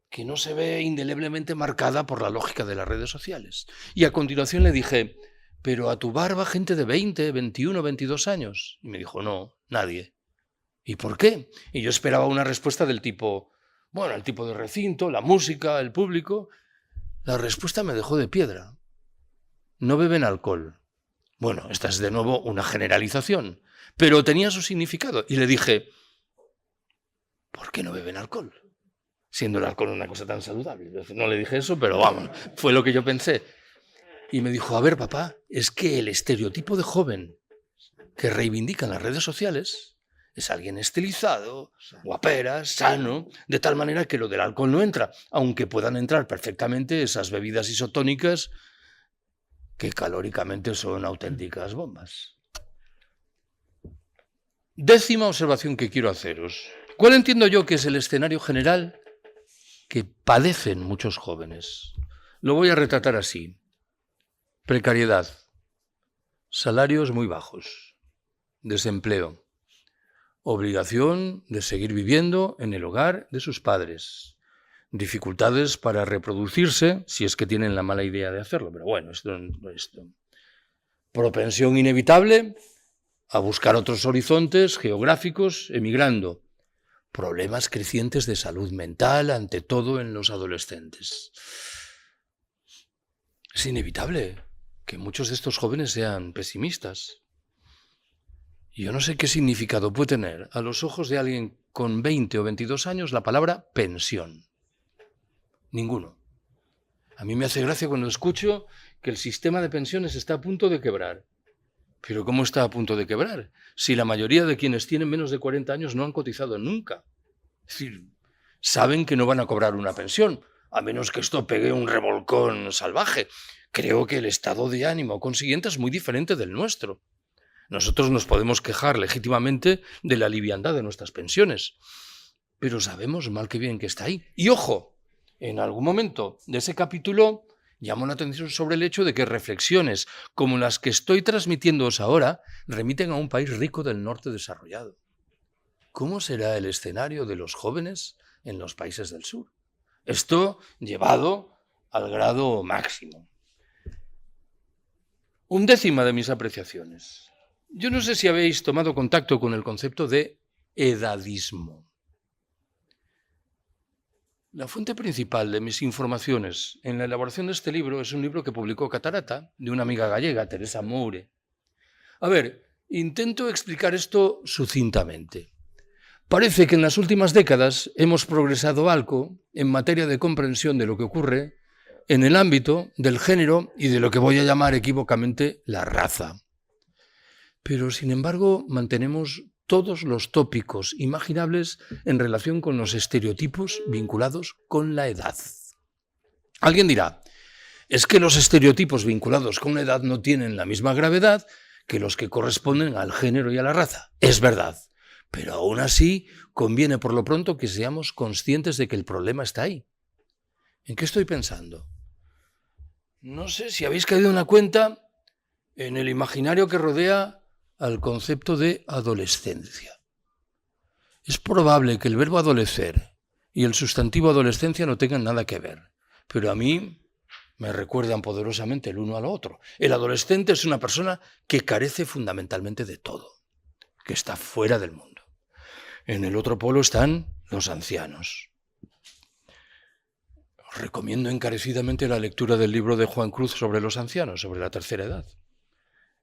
que no se ve indeleblemente marcada por la lógica de las redes sociales. Y a continuación le dije, pero a tu bar va gente de 20, 21, 22 años. Y me dijo, no, nadie. ¿Y por qué? Y yo esperaba una respuesta del tipo, bueno, el tipo de recinto, la música, el público. La respuesta me dejó de piedra. No beben alcohol. Bueno, esta es de nuevo una generalización, pero tenía su significado. Y le dije, ¿por qué no beben alcohol? Siendo el alcohol una cosa tan saludable. No le dije eso, pero vamos, fue lo que yo pensé. Y me dijo, a ver, papá, es que el estereotipo de joven que reivindican las redes sociales es alguien estilizado, guapera, sano, de tal manera que lo del alcohol no entra, aunque puedan entrar perfectamente esas bebidas isotónicas que calóricamente son auténticas bombas. 10ª observación que quiero haceros. ¿Cuál entiendo yo que es el escenario general que padecen muchos jóvenes? Lo voy a retratar así. Precariedad, salarios muy bajos, desempleo, obligación de seguir viviendo en el hogar de sus padres, dificultades para reproducirse, si es que tienen la mala idea de hacerlo, pero bueno, esto. Propensión inevitable a buscar otros horizontes geográficos emigrando, problemas crecientes de salud mental, ante todo en los adolescentes. Es inevitable que muchos de estos jóvenes sean pesimistas. Yo no sé qué significado puede tener a los ojos de alguien con 20 o 22 años la palabra pensión. Ninguno. A mí me hace gracia cuando escucho que el sistema de pensiones está a punto de quebrar. Pero ¿cómo está a punto de quebrar? Si la mayoría de quienes tienen menos de 40 años no han cotizado nunca. Es decir, saben que no van a cobrar una pensión, a menos que esto pegue un revolcón salvaje. Creo que el estado de ánimo consiguiente es muy diferente del nuestro. Nosotros nos podemos quejar legítimamente de la liviandad de nuestras pensiones, pero sabemos mal que bien que está ahí. Y ojo, en algún momento de ese capítulo llamo la atención sobre el hecho de que reflexiones como las que estoy transmitiéndoos ahora remiten a un país rico del norte desarrollado. ¿Cómo será el escenario de los jóvenes en los países del sur? Esto llevado al grado máximo. 11ª de mis apreciaciones. Yo no sé si habéis tomado contacto con el concepto de edadismo. La fuente principal de mis informaciones en la elaboración de este libro es un libro que publicó Catarata, de una amiga gallega, Teresa Moure. A ver, intento explicar esto sucintamente. Parece que en las últimas décadas hemos progresado algo en materia de comprensión de lo que ocurre en el ámbito del género y de lo que voy a llamar equívocamente la raza. Pero, sin embargo, mantenemos todos los tópicos imaginables en relación con los estereotipos vinculados con la edad. Alguien dirá, es que los estereotipos vinculados con la edad no tienen la misma gravedad que los que corresponden al género y a la raza. Es verdad, pero aún así conviene por lo pronto que seamos conscientes de que el problema está ahí. ¿En qué estoy pensando? No sé si habéis caído en la cuenta en el imaginario que rodea al concepto de adolescencia. Es probable que el verbo adolecer y el sustantivo adolescencia no tengan nada que ver, pero a mí me recuerdan poderosamente el uno al otro. El adolescente es una persona que carece fundamentalmente de todo, que está fuera del mundo. En el otro polo están los ancianos. Os recomiendo encarecidamente la lectura del libro de Juan Cruz sobre los ancianos, sobre la tercera edad.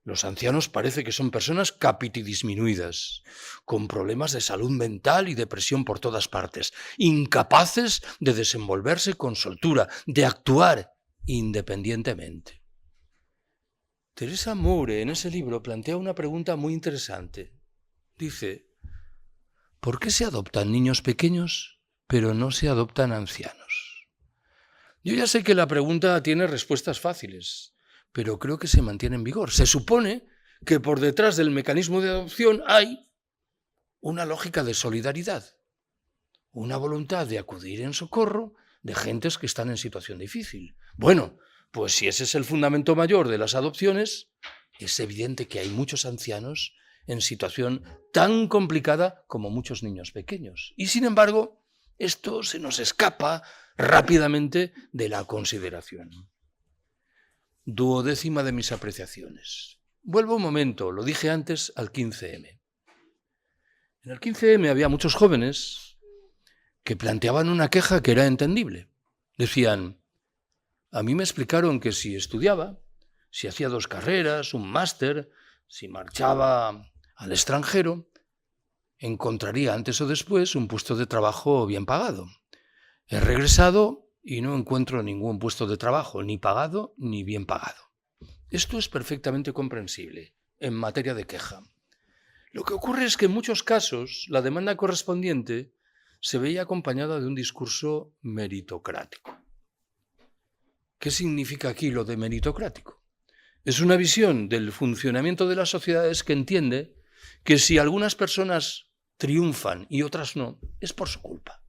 Los ancianos parece que son personas capitidisminuidas, con problemas de salud mental y depresión por todas partes, incapaces de desenvolverse con soltura, de actuar independientemente. Teresa Moure en ese libro plantea una pregunta muy interesante. Dice, ¿por qué se adoptan niños pequeños pero no se adoptan ancianos? Yo ya sé que la pregunta tiene respuestas fáciles, pero creo que se mantiene en vigor. Se supone que por detrás del mecanismo de adopción hay una lógica de solidaridad, una voluntad de acudir en socorro de gentes que están en situación difícil. Bueno, pues si ese es el fundamento mayor de las adopciones, es evidente que hay muchos ancianos en situación tan complicada como muchos niños pequeños. Y sin embargo, esto se nos escapa rápidamente de la consideración. 12ª de mis apreciaciones. Vuelvo un momento, lo dije antes, al 15M. En el 15M había muchos jóvenes que planteaban una queja que era entendible. Decían, a mí me explicaron que si estudiaba, si hacía 2 carreras, un máster, si marchaba al extranjero, encontraría antes o después un puesto de trabajo bien pagado. He regresado y no encuentro ningún puesto de trabajo, ni pagado ni bien pagado. Esto es perfectamente comprensible en materia de queja. Lo que ocurre es que en muchos casos la demanda correspondiente se veía acompañada de un discurso meritocrático. ¿Qué significa aquí lo de meritocrático? Es una visión del funcionamiento de las sociedades que entiende que si algunas personas triunfan y otras no, es por su culpa.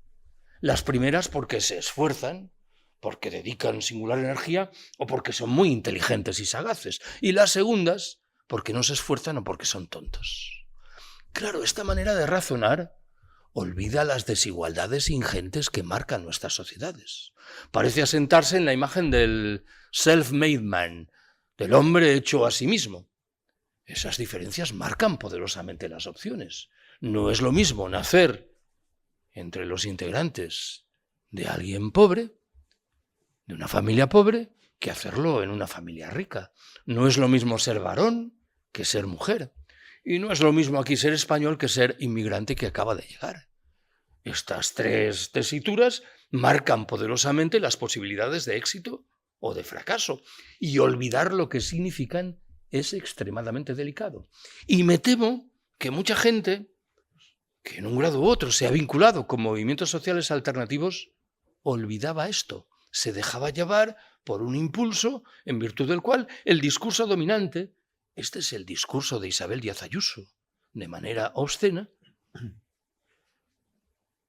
Las primeras porque se esfuerzan, porque dedican singular energía o porque son muy inteligentes y sagaces. Y las segundas porque no se esfuerzan o porque son tontos. Claro, esta manera de razonar olvida las desigualdades ingentes que marcan nuestras sociedades. Parece asentarse en la imagen del self-made man, del hombre hecho a sí mismo. Esas diferencias marcan poderosamente las opciones. No es lo mismo nacer entre los integrantes de alguien pobre, de una familia pobre, que hacerlo en una familia rica. No es lo mismo ser varón que ser mujer. Y no es lo mismo aquí ser español que ser inmigrante que acaba de llegar. Estas 3 tesituras marcan poderosamente las posibilidades de éxito o de fracaso. Y olvidar lo que significan es extremadamente delicado. Y me temo que mucha gente que en un grado u otro se ha vinculado con movimientos sociales alternativos olvidaba esto. Se dejaba llevar por un impulso en virtud del cual el discurso dominante, este es el discurso de Isabel Díaz Ayuso, de manera obscena,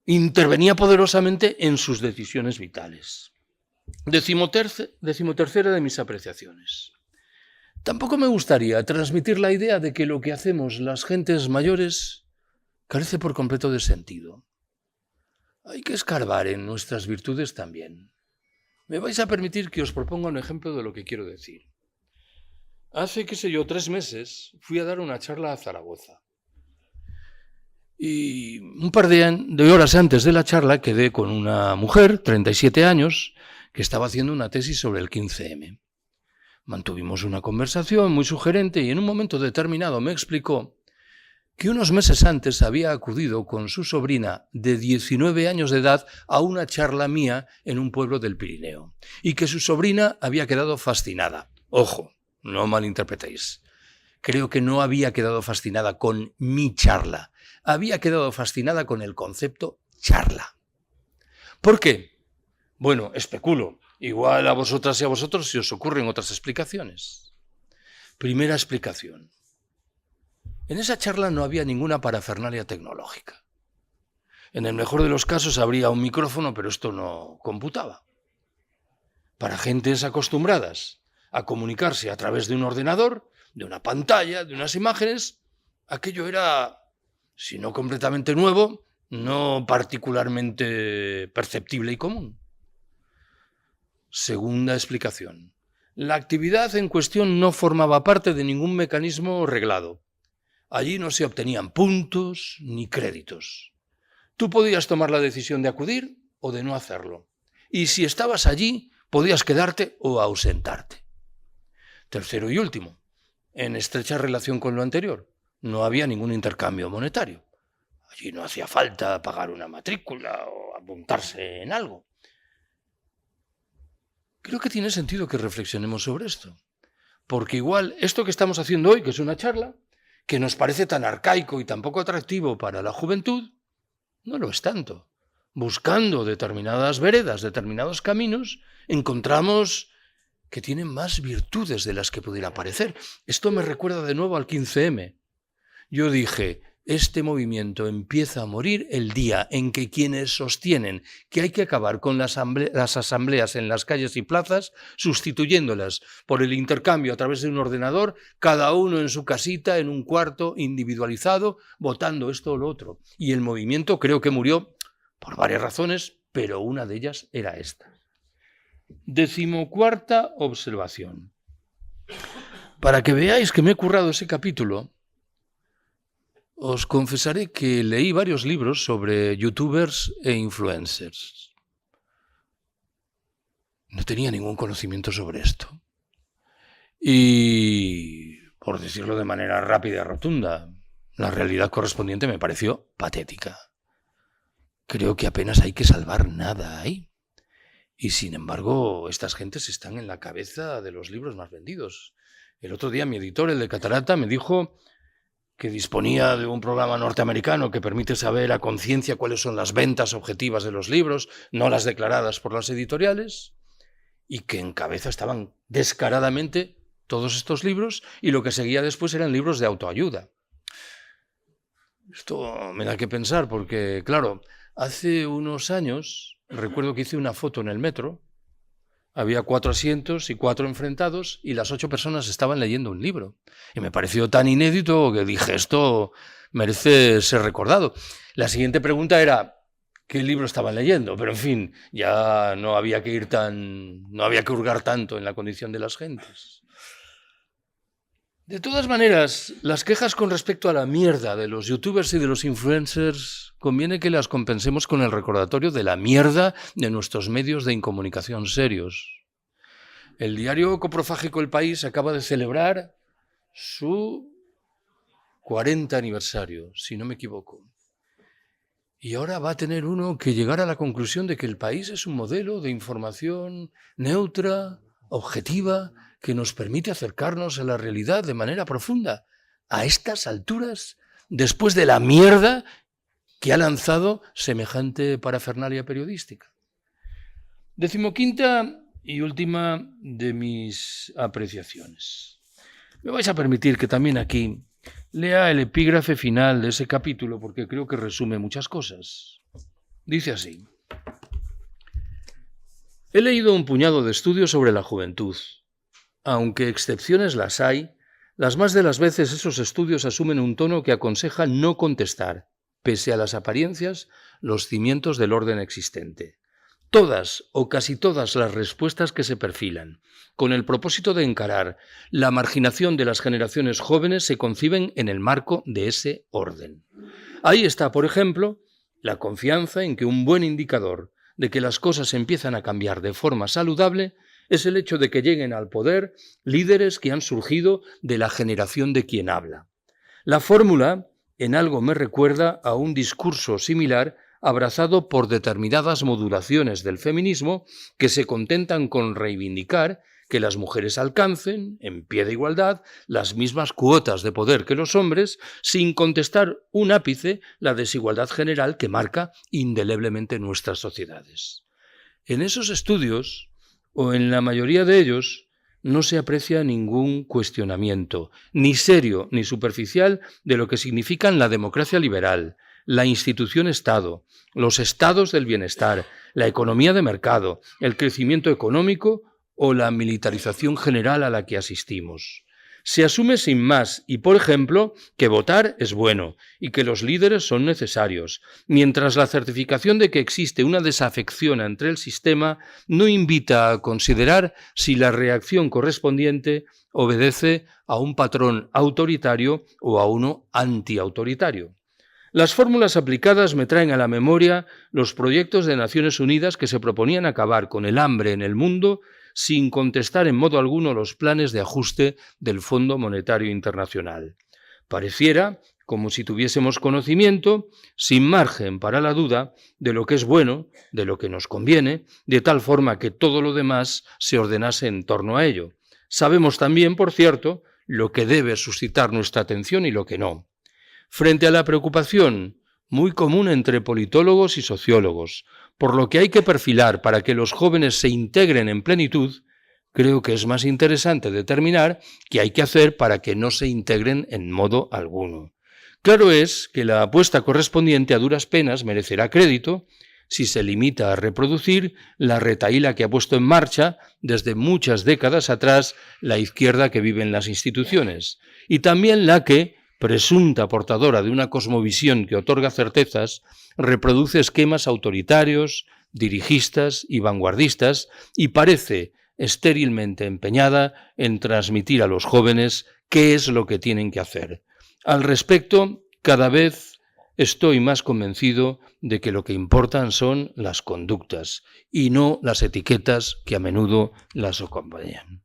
intervenía poderosamente en sus decisiones vitales. 13ª de mis apreciaciones. Tampoco me gustaría transmitir la idea de que lo que hacemos las gentes mayores carece por completo de sentido. Hay que escarbar en nuestras virtudes también. Me vais a permitir que os proponga un ejemplo de lo que quiero decir. Hace, 3 meses fui a dar una charla a Zaragoza. Y un par de horas antes de la charla quedé con una mujer, 37 años, que estaba haciendo una tesis sobre el 15M. Mantuvimos una conversación muy sugerente y en un momento determinado me explicó que unos meses antes había acudido con su sobrina de 19 años de edad a una charla mía en un pueblo del Pirineo y que su sobrina había quedado fascinada. Ojo, no malinterpretéis. Creo que no había quedado fascinada con mi charla. Había quedado fascinada con el concepto charla. ¿Por qué? Bueno, especulo. Igual a vosotras y a vosotros se os ocurren otras explicaciones. Primera explicación. En esa charla no había ninguna parafernalia tecnológica. En el mejor de los casos habría un micrófono, pero esto no computaba. Para gentes acostumbradas a comunicarse a través de un ordenador, de una pantalla, de unas imágenes, aquello era, si no completamente nuevo, no particularmente perceptible y común. Segunda explicación. La actividad en cuestión no formaba parte de ningún mecanismo reglado. Allí no se obtenían puntos ni créditos. Tú podías tomar la decisión de acudir o de no hacerlo. Y si estabas allí, podías quedarte o ausentarte. Tercero y último, en estrecha relación con lo anterior, no había ningún intercambio monetario. Allí no hacía falta pagar una matrícula o apuntarse en algo. Creo que tiene sentido que reflexionemos sobre esto, porque igual esto que estamos haciendo hoy, que es una charla, que nos parece tan arcaico y tan poco atractivo para la juventud, no lo es tanto. Buscando determinadas veredas, determinados caminos, encontramos que tienen más virtudes de las que pudiera parecer. Esto me recuerda de nuevo al 15M. Yo dije, este movimiento empieza a morir el día en que quienes sostienen que hay que acabar con las asambleas en las calles y plazas, sustituyéndolas por el intercambio a través de un ordenador, cada uno en su casita, en un cuarto individualizado, votando esto o lo otro. Y el movimiento creo que murió por varias razones, pero una de ellas era esta. 14ª observación. Para que veáis que me he currado ese capítulo, os confesaré que leí varios libros sobre youtubers e influencers. No tenía ningún conocimiento sobre esto. Y, por decirlo de manera rápida y rotunda, la realidad correspondiente me pareció patética. Creo que apenas hay que salvar nada ahí. Y sin embargo, estas gentes están en la cabeza de los libros más vendidos. El otro día mi editor, el de Catarata, me dijo que disponía de un programa norteamericano que permite saber a conciencia cuáles son las ventas objetivas de los libros, no las declaradas por las editoriales, y que en cabeza estaban descaradamente todos estos libros, y lo que seguía después eran libros de autoayuda. Esto me da que pensar porque, claro, hace unos años recuerdo que hice una foto en el metro. Había 4 asientos y 4 enfrentados y las 8 personas estaban leyendo un libro. Y me pareció tan inédito que dije, esto merece ser recordado. La siguiente pregunta era, ¿qué libro estaban leyendo? Pero en fin, ya no había que hurgar tanto en la condición de las gentes. De todas maneras, las quejas con respecto a la mierda de los youtubers y de los influencers conviene que las compensemos con el recordatorio de la mierda de nuestros medios de incomunicación serios. El diario coprofágico El País acaba de celebrar su 40 aniversario, si no me equivoco. Y ahora va a tener uno que llegar a la conclusión de que El País es un modelo de información neutra, objetiva, que nos permite acercarnos a la realidad de manera profunda. A estas alturas, después de la mierda que ha lanzado semejante parafernalia periodística. 15ª y última de mis apreciaciones. Me vais a permitir que también aquí lea el epígrafe final de ese capítulo porque creo que resume muchas cosas. Dice así. He leído un puñado de estudios sobre la juventud. Aunque excepciones las hay, las más de las veces esos estudios asumen un tono que aconseja no contestar, pese a las apariencias, los cimientos del orden existente. Todas o casi todas las respuestas que se perfilan, con el propósito de encarar la marginación de las generaciones jóvenes, se conciben en el marco de ese orden. Ahí está, por ejemplo, la confianza en que un buen indicador de que las cosas empiezan a cambiar de forma saludable es el hecho de que lleguen al poder líderes que han surgido de la generación de quien habla. La fórmula en algo me recuerda a un discurso similar abrazado por determinadas modulaciones del feminismo que se contentan con reivindicar que las mujeres alcancen, en pie de igualdad, las mismas cuotas de poder que los hombres, sin contestar un ápice la desigualdad general que marca indeleblemente nuestras sociedades. En esos estudios, o en la mayoría de ellos, no se aprecia ningún cuestionamiento, ni serio ni superficial, de lo que significan la democracia liberal, la institución Estado, los estados del bienestar, la economía de mercado, el crecimiento económico o la militarización general a la que asistimos. Se asume sin más y, por ejemplo, que votar es bueno y que los líderes son necesarios, mientras la certificación de que existe una desafección ante el sistema no invita a considerar si la reacción correspondiente obedece a un patrón autoritario o a uno antiautoritario. Las fórmulas aplicadas me traen a la memoria los proyectos de Naciones Unidas que se proponían acabar con el hambre en el mundo sin contestar en modo alguno los planes de ajuste del Fondo Monetario Internacional. Pareciera como si tuviésemos conocimiento, sin margen para la duda, de lo que es bueno, de lo que nos conviene, de tal forma que todo lo demás se ordenase en torno a ello. Sabemos también, por cierto, lo que debe suscitar nuestra atención y lo que no. Frente a la preocupación muy común entre politólogos y sociólogos, por lo que hay que perfilar para que los jóvenes se integren en plenitud, creo que es más interesante determinar qué hay que hacer para que no se integren en modo alguno. Claro es que la apuesta correspondiente a duras penas merecerá crédito si se limita a reproducir la retahíla que ha puesto en marcha desde muchas décadas atrás la izquierda que vive en las instituciones, y también la que, presunta portadora de una cosmovisión que otorga certezas, reproduce esquemas autoritarios, dirigistas y vanguardistas y parece estérilmente empeñada en transmitir a los jóvenes qué es lo que tienen que hacer. Al respecto, cada vez estoy más convencido de que lo que importan son las conductas y no las etiquetas que a menudo las acompañan.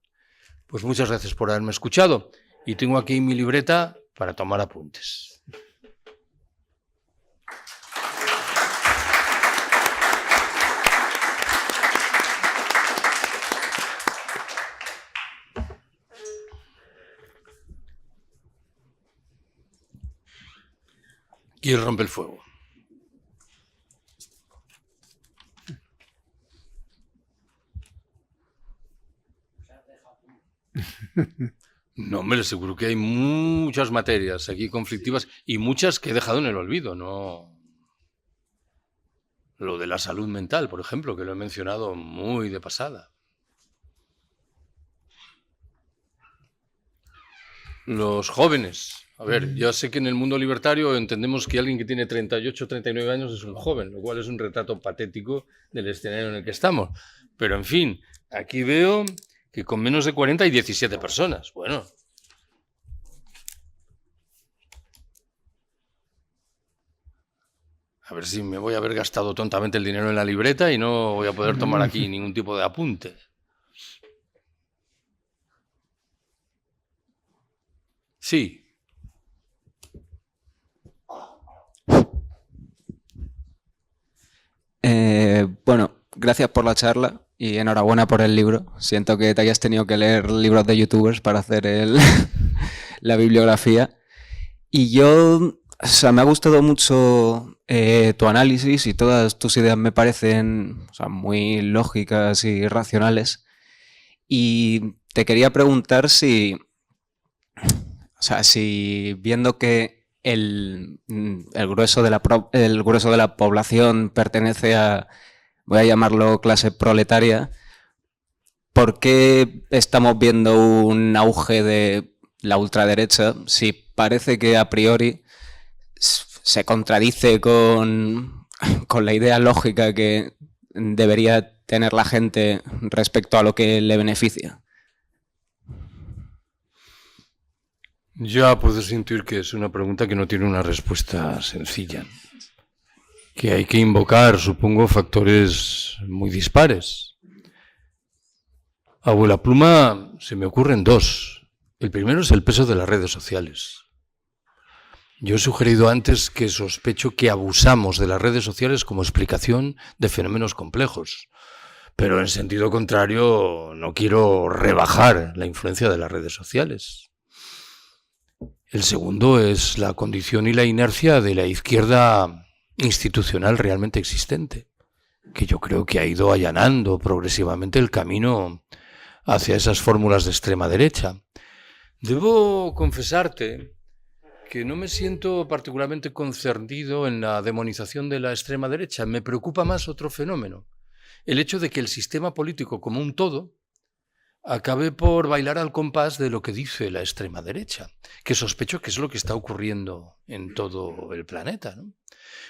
Pues muchas gracias por haberme escuchado y tengo aquí mi libreta para tomar apuntes. ¿Quién rompe el fuego? No, hombre, seguro que hay muchas materias aquí conflictivas y muchas que he dejado en el olvido, ¿no? Lo de la salud mental, por ejemplo, que lo he mencionado muy de pasada. Los jóvenes. A ver, ya sé que en el mundo libertario entendemos que alguien que tiene 38 39 años es un joven, lo cual es un retrato patético del escenario en el que estamos. Pero, en fin, aquí veo que con menos de 40 hay 17 personas. Bueno. A ver si me voy a haber gastado tontamente el dinero en la libreta y no voy a poder tomar aquí ningún tipo de apunte. Sí. Bueno, gracias por la charla y enhorabuena por el libro. Siento que te hayas tenido que leer libros de youtubers para hacer la bibliografía. Y yo, o sea, me ha gustado mucho tu análisis y todas tus ideas me parecen, o sea, muy lógicas y racionales. Y te quería preguntar si, o sea, si viendo que el grueso de la población pertenece a, voy a llamarlo clase proletaria, ¿por qué estamos viendo un auge de la ultraderecha si parece que a priori se contradice con la idea lógica que debería tener la gente respecto a lo que le beneficia? Ya puedes intuir que es una pregunta que no tiene una respuesta sencilla. Que hay que invocar, supongo, factores muy dispares. A vuela pluma se me ocurren dos. El primero es el peso de las redes sociales. Yo he sugerido antes que sospecho que abusamos de las redes sociales como explicación de fenómenos complejos. Pero en sentido contrario, no quiero rebajar la influencia de las redes sociales. El segundo es la condición y la inercia de la izquierda institucional realmente existente, que yo creo que ha ido allanando progresivamente el camino hacia esas fórmulas de extrema derecha. Debo confesarte que no me siento particularmente concernido en la demonización de la extrema derecha. Me preocupa más otro fenómeno, el hecho de que el sistema político como un todo acabé por bailar al compás de lo que dice la extrema derecha, que sospecho que es lo que está ocurriendo en todo el planeta, ¿no?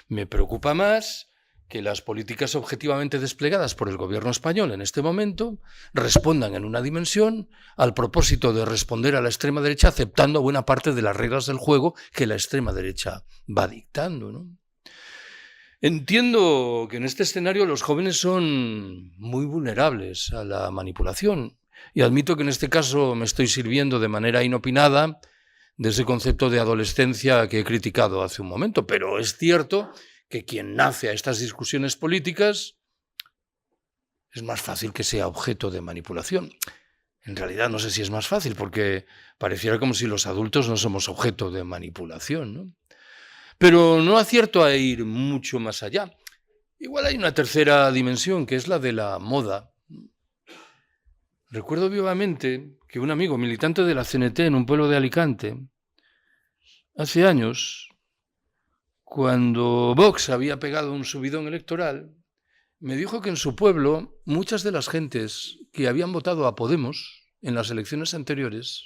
Me preocupa más que las políticas objetivamente desplegadas por el gobierno español en este momento respondan en una dimensión al propósito de responder a la extrema derecha aceptando buena parte de las reglas del juego que la extrema derecha va dictando, ¿no? Entiendo que en este escenario los jóvenes son muy vulnerables a la manipulación y admito que en este caso me estoy sirviendo de manera inopinada de ese concepto de adolescencia que he criticado hace un momento, pero es cierto que quien nace a estas discusiones políticas es más fácil que sea objeto de manipulación. En realidad no sé si es más fácil, porque pareciera como si los adultos no somos objeto de manipulación, ¿no? Pero no acierto a ir mucho más allá. Igual hay una tercera dimensión, que es la de la moda. Recuerdo vivamente que un amigo militante de la CNT en un pueblo de Alicante, hace años, cuando Vox había pegado un subidón electoral, me dijo que en su pueblo muchas de las gentes que habían votado a Podemos en las elecciones anteriores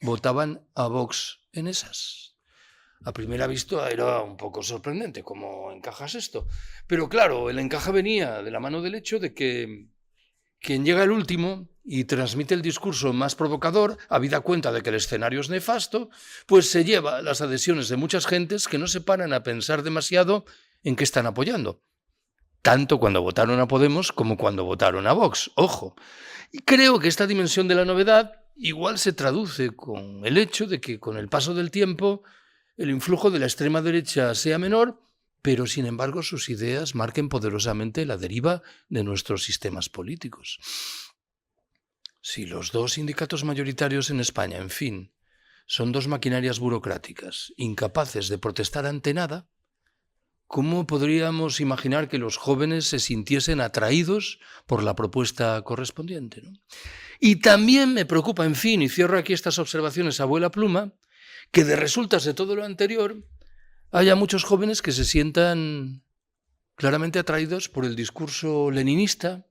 votaban a Vox en esas. A primera vista era un poco sorprendente cómo encajas esto. Pero claro, el encaje venía de la mano del hecho de que quien llega el último y transmite el discurso más provocador, habida cuenta de que el escenario es nefasto, pues se lleva las adhesiones de muchas gentes que no se paran a pensar demasiado en qué están apoyando. Tanto cuando votaron a Podemos como cuando votaron a Vox. Ojo. Y creo que esta dimensión de la novedad igual se traduce con el hecho de que con el paso del tiempo el influjo de la extrema derecha sea menor, pero sin embargo sus ideas marquen poderosamente la deriva de nuestros sistemas políticos. Si los dos sindicatos mayoritarios en España, en fin, son dos maquinarias burocráticas incapaces de protestar ante nada, ¿cómo podríamos imaginar que los jóvenes se sintiesen atraídos por la propuesta correspondiente, ¿no? Y también me preocupa, en fin, y cierro aquí estas observaciones a vuela pluma, que de resultas de todo lo anterior haya muchos jóvenes que se sientan claramente atraídos por el discurso leninista,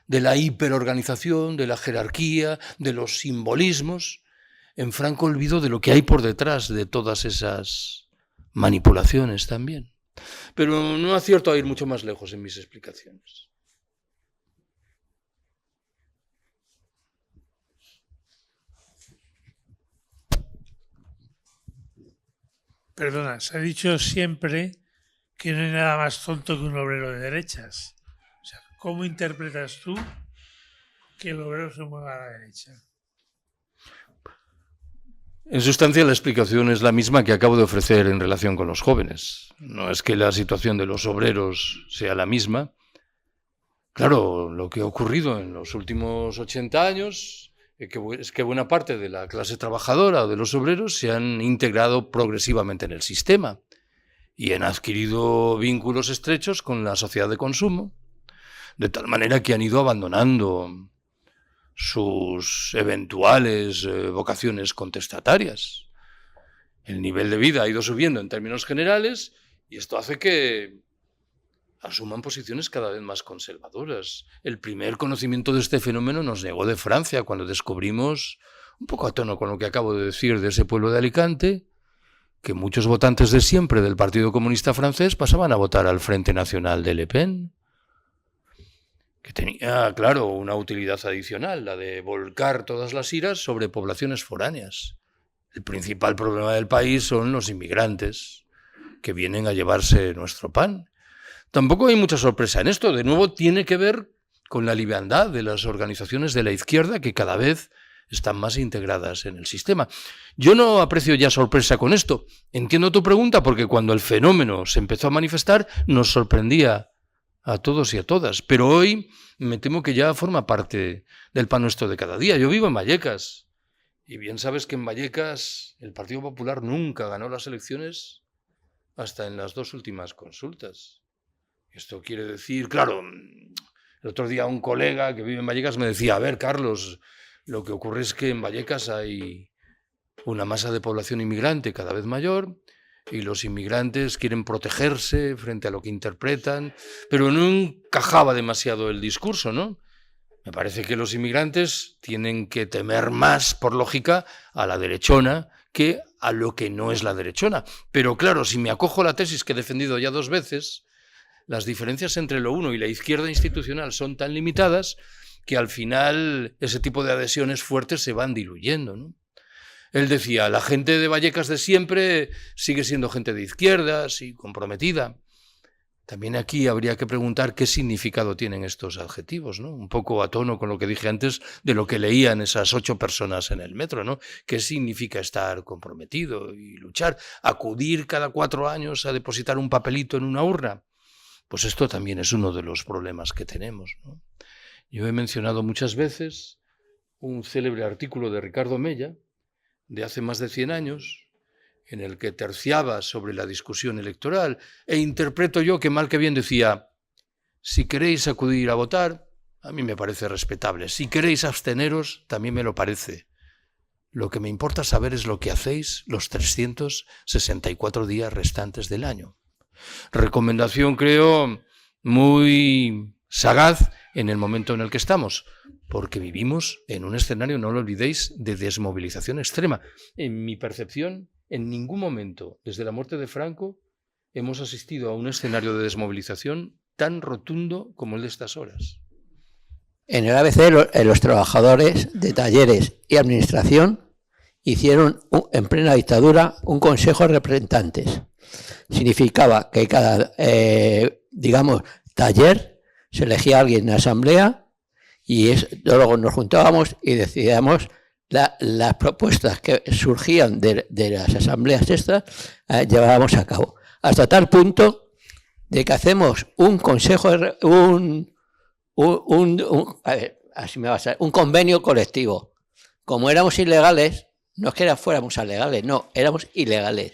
de la hiperorganización, de la jerarquía, de los simbolismos, en franco olvido de lo que hay por detrás de todas esas manipulaciones también. Pero no acierto a ir mucho más lejos en mis explicaciones. Perdona, se ha dicho siempre que no hay nada más tonto que un obrero de derechas. O sea, ¿cómo interpretas tú que el obrero se mueva a la derecha? En sustancia, la explicación es la misma que acabo de ofrecer en relación con los jóvenes. No es que la situación de los obreros sea la misma. Claro, lo que ha ocurrido en los últimos 80 años es que buena parte de la clase trabajadora o de los obreros se han integrado progresivamente en el sistema y han adquirido vínculos estrechos con la sociedad de consumo, de tal manera que han ido abandonando sus eventuales vocaciones contestatarias. El nivel de vida ha ido subiendo en términos generales y esto hace que asuman posiciones cada vez más conservadoras. El primer conocimiento de este fenómeno nos llegó de Francia, cuando descubrimos, un poco a tono con lo que acabo de decir de ese pueblo de Alicante, que muchos votantes de siempre del Partido Comunista francés pasaban a votar al Frente Nacional de Le Pen, que tenía, claro, una utilidad adicional, la de volcar todas las iras sobre poblaciones foráneas. El principal problema del país son los inmigrantes, que vienen a llevarse nuestro pan. Tampoco hay mucha sorpresa en esto. De nuevo, tiene que ver con la liviandad de las organizaciones de la izquierda que cada vez están más integradas en el sistema. Yo no aprecio ya sorpresa con esto. Entiendo tu pregunta porque cuando el fenómeno se empezó a manifestar nos sorprendía a todos y a todas. Pero hoy me temo que ya forma parte del pan nuestro de cada día. Yo vivo en Vallecas y bien sabes que en Vallecas el Partido Popular nunca ganó las elecciones hasta en las dos últimas consultas. Esto quiere decir, claro, el otro día un colega que vive en Vallecas me decía, a ver, Carlos, lo que ocurre es que en Vallecas hay una masa de población inmigrante cada vez mayor y los inmigrantes quieren protegerse frente a lo que interpretan, pero no encajaba demasiado el discurso, ¿no? Me parece que los inmigrantes tienen que temer más, por lógica, a la derechona que a lo que no es la derechona. Pero claro, si me acojo a la tesis que he defendido ya 2 veces, las diferencias entre lo uno y la izquierda institucional son tan limitadas que al final ese tipo de adhesiones fuertes se van diluyendo, ¿no? Él decía, la gente de Vallecas de siempre sigue siendo gente de izquierdas y comprometida. También aquí habría que preguntar qué significado tienen estos adjetivos, ¿no? Un poco a tono con lo que dije antes de lo que leían esas 8 personas en el metro, ¿no? ¿Qué significa estar comprometido y luchar? ¿Acudir cada 4 años a depositar un papelito en una urna? Pues esto también es uno de los problemas que tenemos, ¿no? Yo he mencionado muchas veces un célebre artículo de Ricardo Mella, de hace más de 100 años, en el que terciaba sobre la discusión electoral, e interpreto yo que mal que bien decía, si queréis acudir a votar, a mí me parece respetable, si queréis absteneros, también me lo parece. Lo que me importa saber es lo que hacéis los 364 días restantes del año. Recomendación, creo, muy sagaz en el momento en el que estamos, porque vivimos en un escenario, no lo olvidéis, de desmovilización extrema. En mi percepción, en ningún momento, desde la muerte de Franco, hemos asistido a un escenario de desmovilización tan rotundo como el de estas horas. En el ABC, los trabajadores de talleres y administración hicieron en plena dictadura un consejo de representantes. Significaba que cada, taller se elegía a alguien en la asamblea y luego nos juntábamos y decidíamos las propuestas que surgían de las asambleas estas, llevábamos a cabo. Hasta tal punto de que hacemos un consejo, un convenio colectivo. Como éramos ilegales, no es que fuéramos alegales, no, éramos ilegales.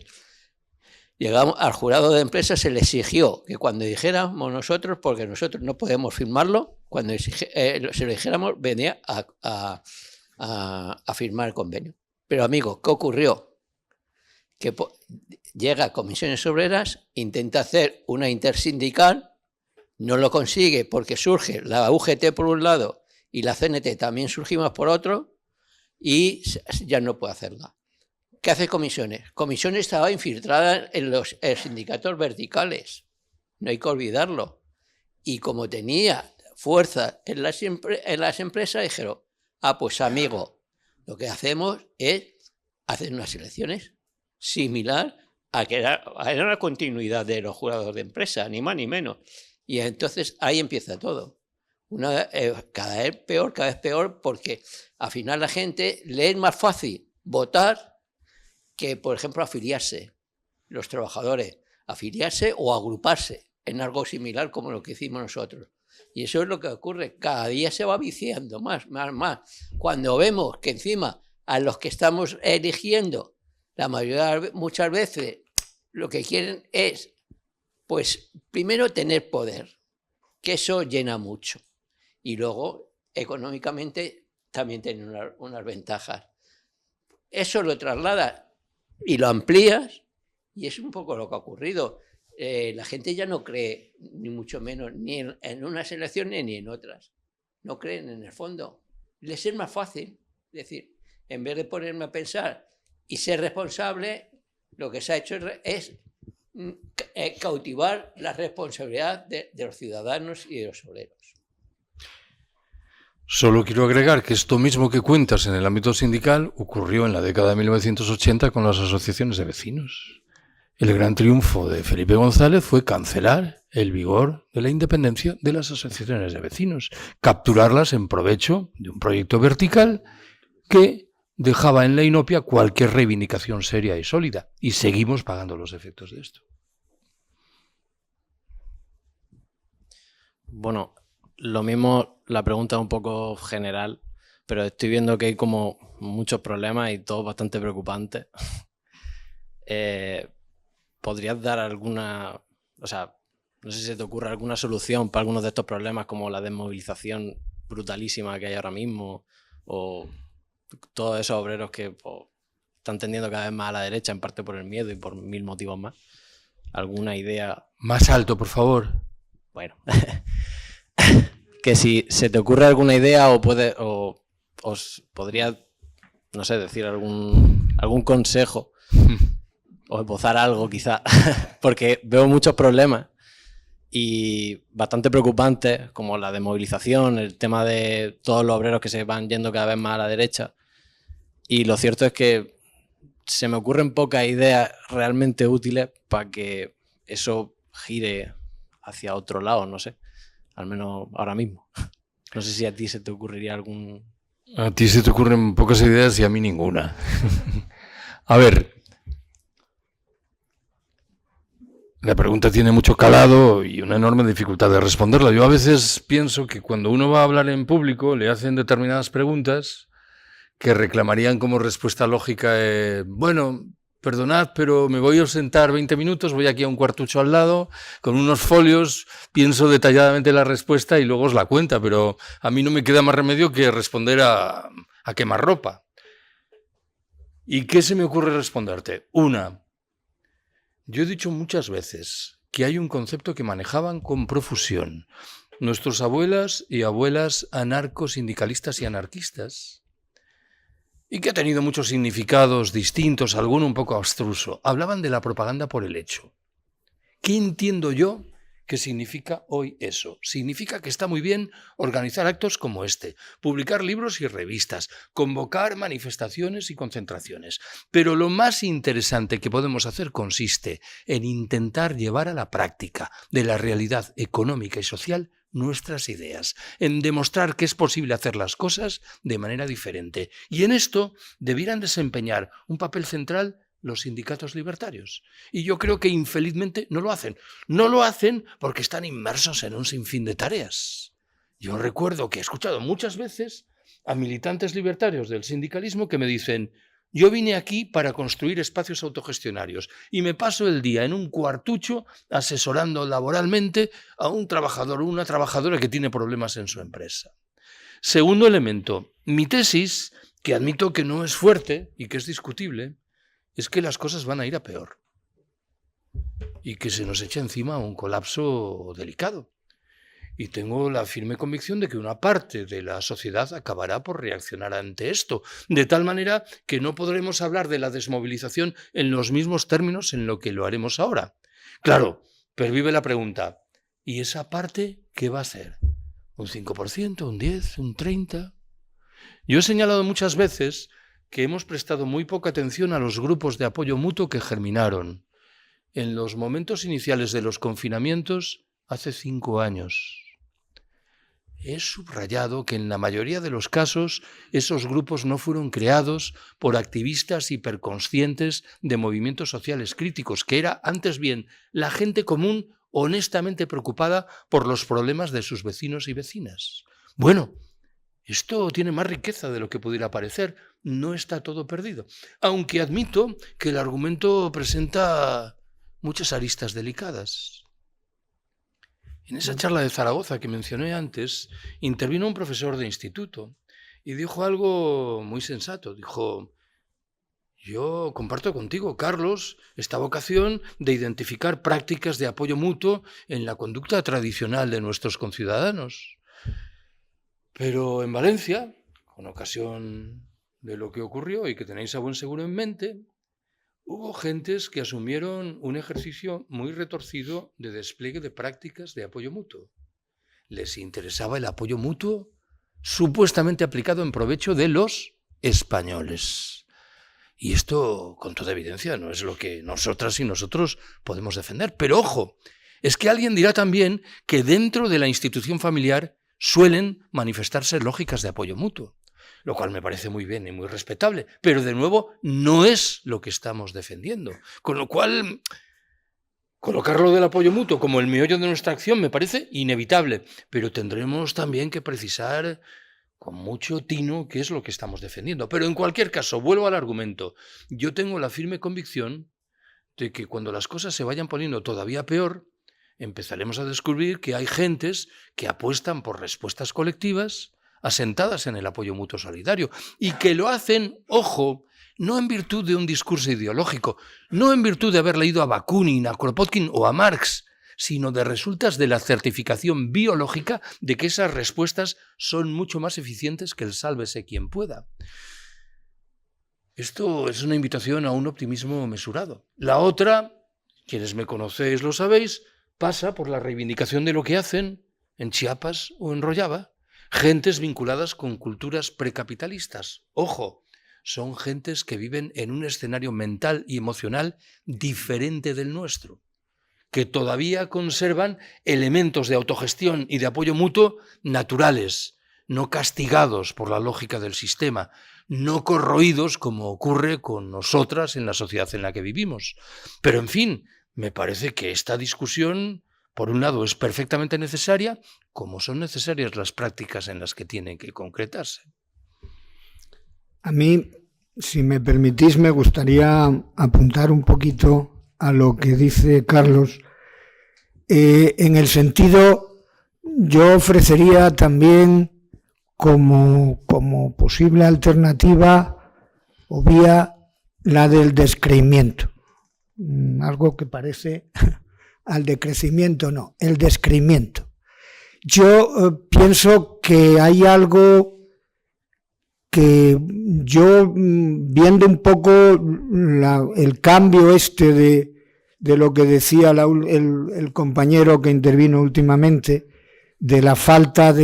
Llegamos al jurado de empresa, se le exigió que cuando dijéramos nosotros, porque nosotros no podemos firmarlo, cuando se lo dijéramos venía a firmar el convenio. Pero amigo, ¿qué ocurrió? Que llega a Comisiones Obreras, intenta hacer una intersindical, no lo consigue porque surge la UGT por un lado y la CNT también surgimos por otro y ya no puede hacerla. ¿Qué hace Comisiones? Comisiones estaba infiltrada en los sindicatos verticales, no hay que olvidarlo. Y como tenía fuerza en las empresas, dijeron, pues amigo, lo que hacemos es hacer unas elecciones similar a que era la continuidad de los jurados de empresa, ni más ni menos. Y entonces ahí empieza todo. Cada vez peor, porque al final la gente le es más fácil votar que, por ejemplo, afiliarse, los trabajadores, afiliarse o agruparse en algo similar como lo que hicimos nosotros. Y eso es lo que ocurre, cada día se va viciando más. Cuando vemos que encima a los que estamos eligiendo, la mayoría, muchas veces, lo que quieren es, pues, primero tener poder, que eso llena mucho. Y luego, económicamente, también tienen unas ventajas. Eso lo trasladas y lo amplías, y es un poco lo que ha ocurrido. La gente ya no cree, ni mucho menos, ni en unas elecciones ni en otras. No creen en el fondo. Les es más fácil. Es decir, en vez de ponerme a pensar y ser responsable, lo que se ha hecho es cautivar la responsabilidad de los ciudadanos y de los obreros. Solo quiero agregar que esto mismo que cuentas en el ámbito sindical ocurrió en la década de 1980 con las asociaciones de vecinos. El gran triunfo de Felipe González fue cancelar el vigor de la independencia de las asociaciones de vecinos, capturarlas en provecho de un proyecto vertical que dejaba en la inopia cualquier reivindicación seria y sólida, y seguimos pagando los efectos de esto. Bueno, lo mismo, la pregunta es un poco general, pero estoy viendo que hay como muchos problemas y todos bastante preocupantes. ¿Podrías dar alguna, no sé si se te ocurre alguna solución para algunos de estos problemas, como la desmovilización brutalísima que hay ahora mismo, o todos esos obreros que están tendiendo cada vez más a la derecha, en parte por el miedo y por 1000 motivos más? ¿Alguna idea? Más alto, por favor. Bueno, que si se te ocurre alguna idea o os podría, no sé, decir algún consejo o esbozar algo quizá, porque veo muchos problemas y bastante preocupantes, como la desmovilización, el tema de todos los obreros que se van yendo cada vez más a la derecha. Y lo cierto es que se me ocurren pocas ideas realmente útiles para que eso gire hacia otro lado, no sé, al menos ahora mismo. No sé si a ti se te ocurriría algún... A ti se te ocurren pocas ideas y a mí ninguna. A ver, la pregunta tiene mucho calado y una enorme dificultad de responderla. Yo a veces pienso que cuando uno va a hablar en público le hacen determinadas preguntas que reclamarían como respuesta lógica, bueno, perdonad, pero me voy a ausentar 20 minutos, voy aquí a un cuartucho al lado, con unos folios, pienso detalladamente la respuesta y luego os la cuenta, pero a mí no me queda más remedio que responder a quemarropa. ¿Y qué se me ocurre responderte? Una, yo he dicho muchas veces que hay un concepto que manejaban con profusión nuestros abuelas y abuelas anarcosindicalistas y anarquistas, y que ha tenido muchos significados distintos, alguno un poco abstruso. Hablaban de la propaganda por el hecho. ¿Qué entiendo yo que significa hoy eso? Significa que está muy bien organizar actos como este, publicar libros y revistas, convocar manifestaciones y concentraciones. Pero lo más interesante que podemos hacer consiste en intentar llevar a la práctica de la realidad económica y social nuestras ideas, en demostrar que es posible hacer las cosas de manera diferente. Y en esto debieran desempeñar un papel central los sindicatos libertarios. Y yo creo que infelizmente no lo hacen. No lo hacen porque están inmersos en un sinfín de tareas. Yo recuerdo que he escuchado muchas veces a militantes libertarios del sindicalismo que me dicen: yo vine aquí para construir espacios autogestionarios y me paso el día en un cuartucho asesorando laboralmente a un trabajador o una trabajadora que tiene problemas en su empresa. Segundo elemento, mi tesis, que admito que no es fuerte y que es discutible, es que las cosas van a ir a peor y que se nos echa encima un colapso delicado. Y tengo la firme convicción de que una parte de la sociedad acabará por reaccionar ante esto, de tal manera que no podremos hablar de la desmovilización en los mismos términos en lo que lo haremos ahora. Claro, pervive la pregunta, ¿y esa parte qué va a ser? ¿Un 5%, un 10%, un 30%? Yo he señalado muchas veces que hemos prestado muy poca atención a los grupos de apoyo mutuo que germinaron en los momentos iniciales de los confinamientos hace 5 años. He subrayado que en la mayoría de los casos esos grupos no fueron creados por activistas hiperconscientes de movimientos sociales críticos, que era antes bien la gente común honestamente preocupada por los problemas de sus vecinos y vecinas. Bueno, esto tiene más riqueza de lo que pudiera parecer, no está todo perdido, aunque admito que el argumento presenta muchas aristas delicadas. En esa charla de Zaragoza que mencioné antes, intervino un profesor de instituto y dijo algo muy sensato. Dijo: yo comparto contigo, Carlos, esta vocación de identificar prácticas de apoyo mutuo en la conducta tradicional de nuestros conciudadanos. Pero en Valencia, con ocasión de lo que ocurrió y que tenéis a buen seguro en mente, hubo gentes que asumieron un ejercicio muy retorcido de despliegue de prácticas de apoyo mutuo. Les interesaba el apoyo mutuo supuestamente aplicado en provecho de los españoles. Y esto, con toda evidencia, no es lo que nosotras y nosotros podemos defender. Pero ojo, es que alguien dirá también que dentro de la institución familiar suelen manifestarse lógicas de apoyo mutuo, lo cual me parece muy bien y muy respetable, pero de nuevo no es lo que estamos defendiendo. Con lo cual, colocarlo del apoyo mutuo como el meollo de nuestra acción me parece inevitable, pero tendremos también que precisar con mucho tino qué es lo que estamos defendiendo. Pero en cualquier caso, vuelvo al argumento. Yo tengo la firme convicción de que cuando las cosas se vayan poniendo todavía peor, empezaremos a descubrir que hay gentes que apuestan por respuestas colectivas asentadas en el apoyo mutuo solidario y que lo hacen, ojo, no en virtud de un discurso ideológico, no en virtud de haber leído a Bakunin, a Kropotkin o a Marx, sino de resultas de la certificación biológica de que esas respuestas son mucho más eficientes que el sálvese quien pueda. Esto es una invitación a un optimismo mesurado. La otra, quienes me conocéis lo sabéis, pasa por la reivindicación de lo que hacen en Chiapas o en Rojava gentes vinculadas con culturas precapitalistas. Ojo, son gentes que viven en un escenario mental y emocional diferente del nuestro, que todavía conservan elementos de autogestión y de apoyo mutuo naturales, no castigados por la lógica del sistema, no corroídos como ocurre con nosotras en la sociedad en la que vivimos. Pero, en fin, me parece que esta discusión, por un lado, es perfectamente necesaria, como son necesarias las prácticas en las que tienen que concretarse. A mí, si me permitís, me gustaría apuntar un poquito a lo que dice Carlos. En el sentido, yo ofrecería también como posible alternativa o vía la del descreimiento. Algo que parece al decrecimiento, no, el descreimiento. Yo pienso que hay algo que yo, viendo un poco el cambio de lo que decía el compañero que intervino últimamente, de la falta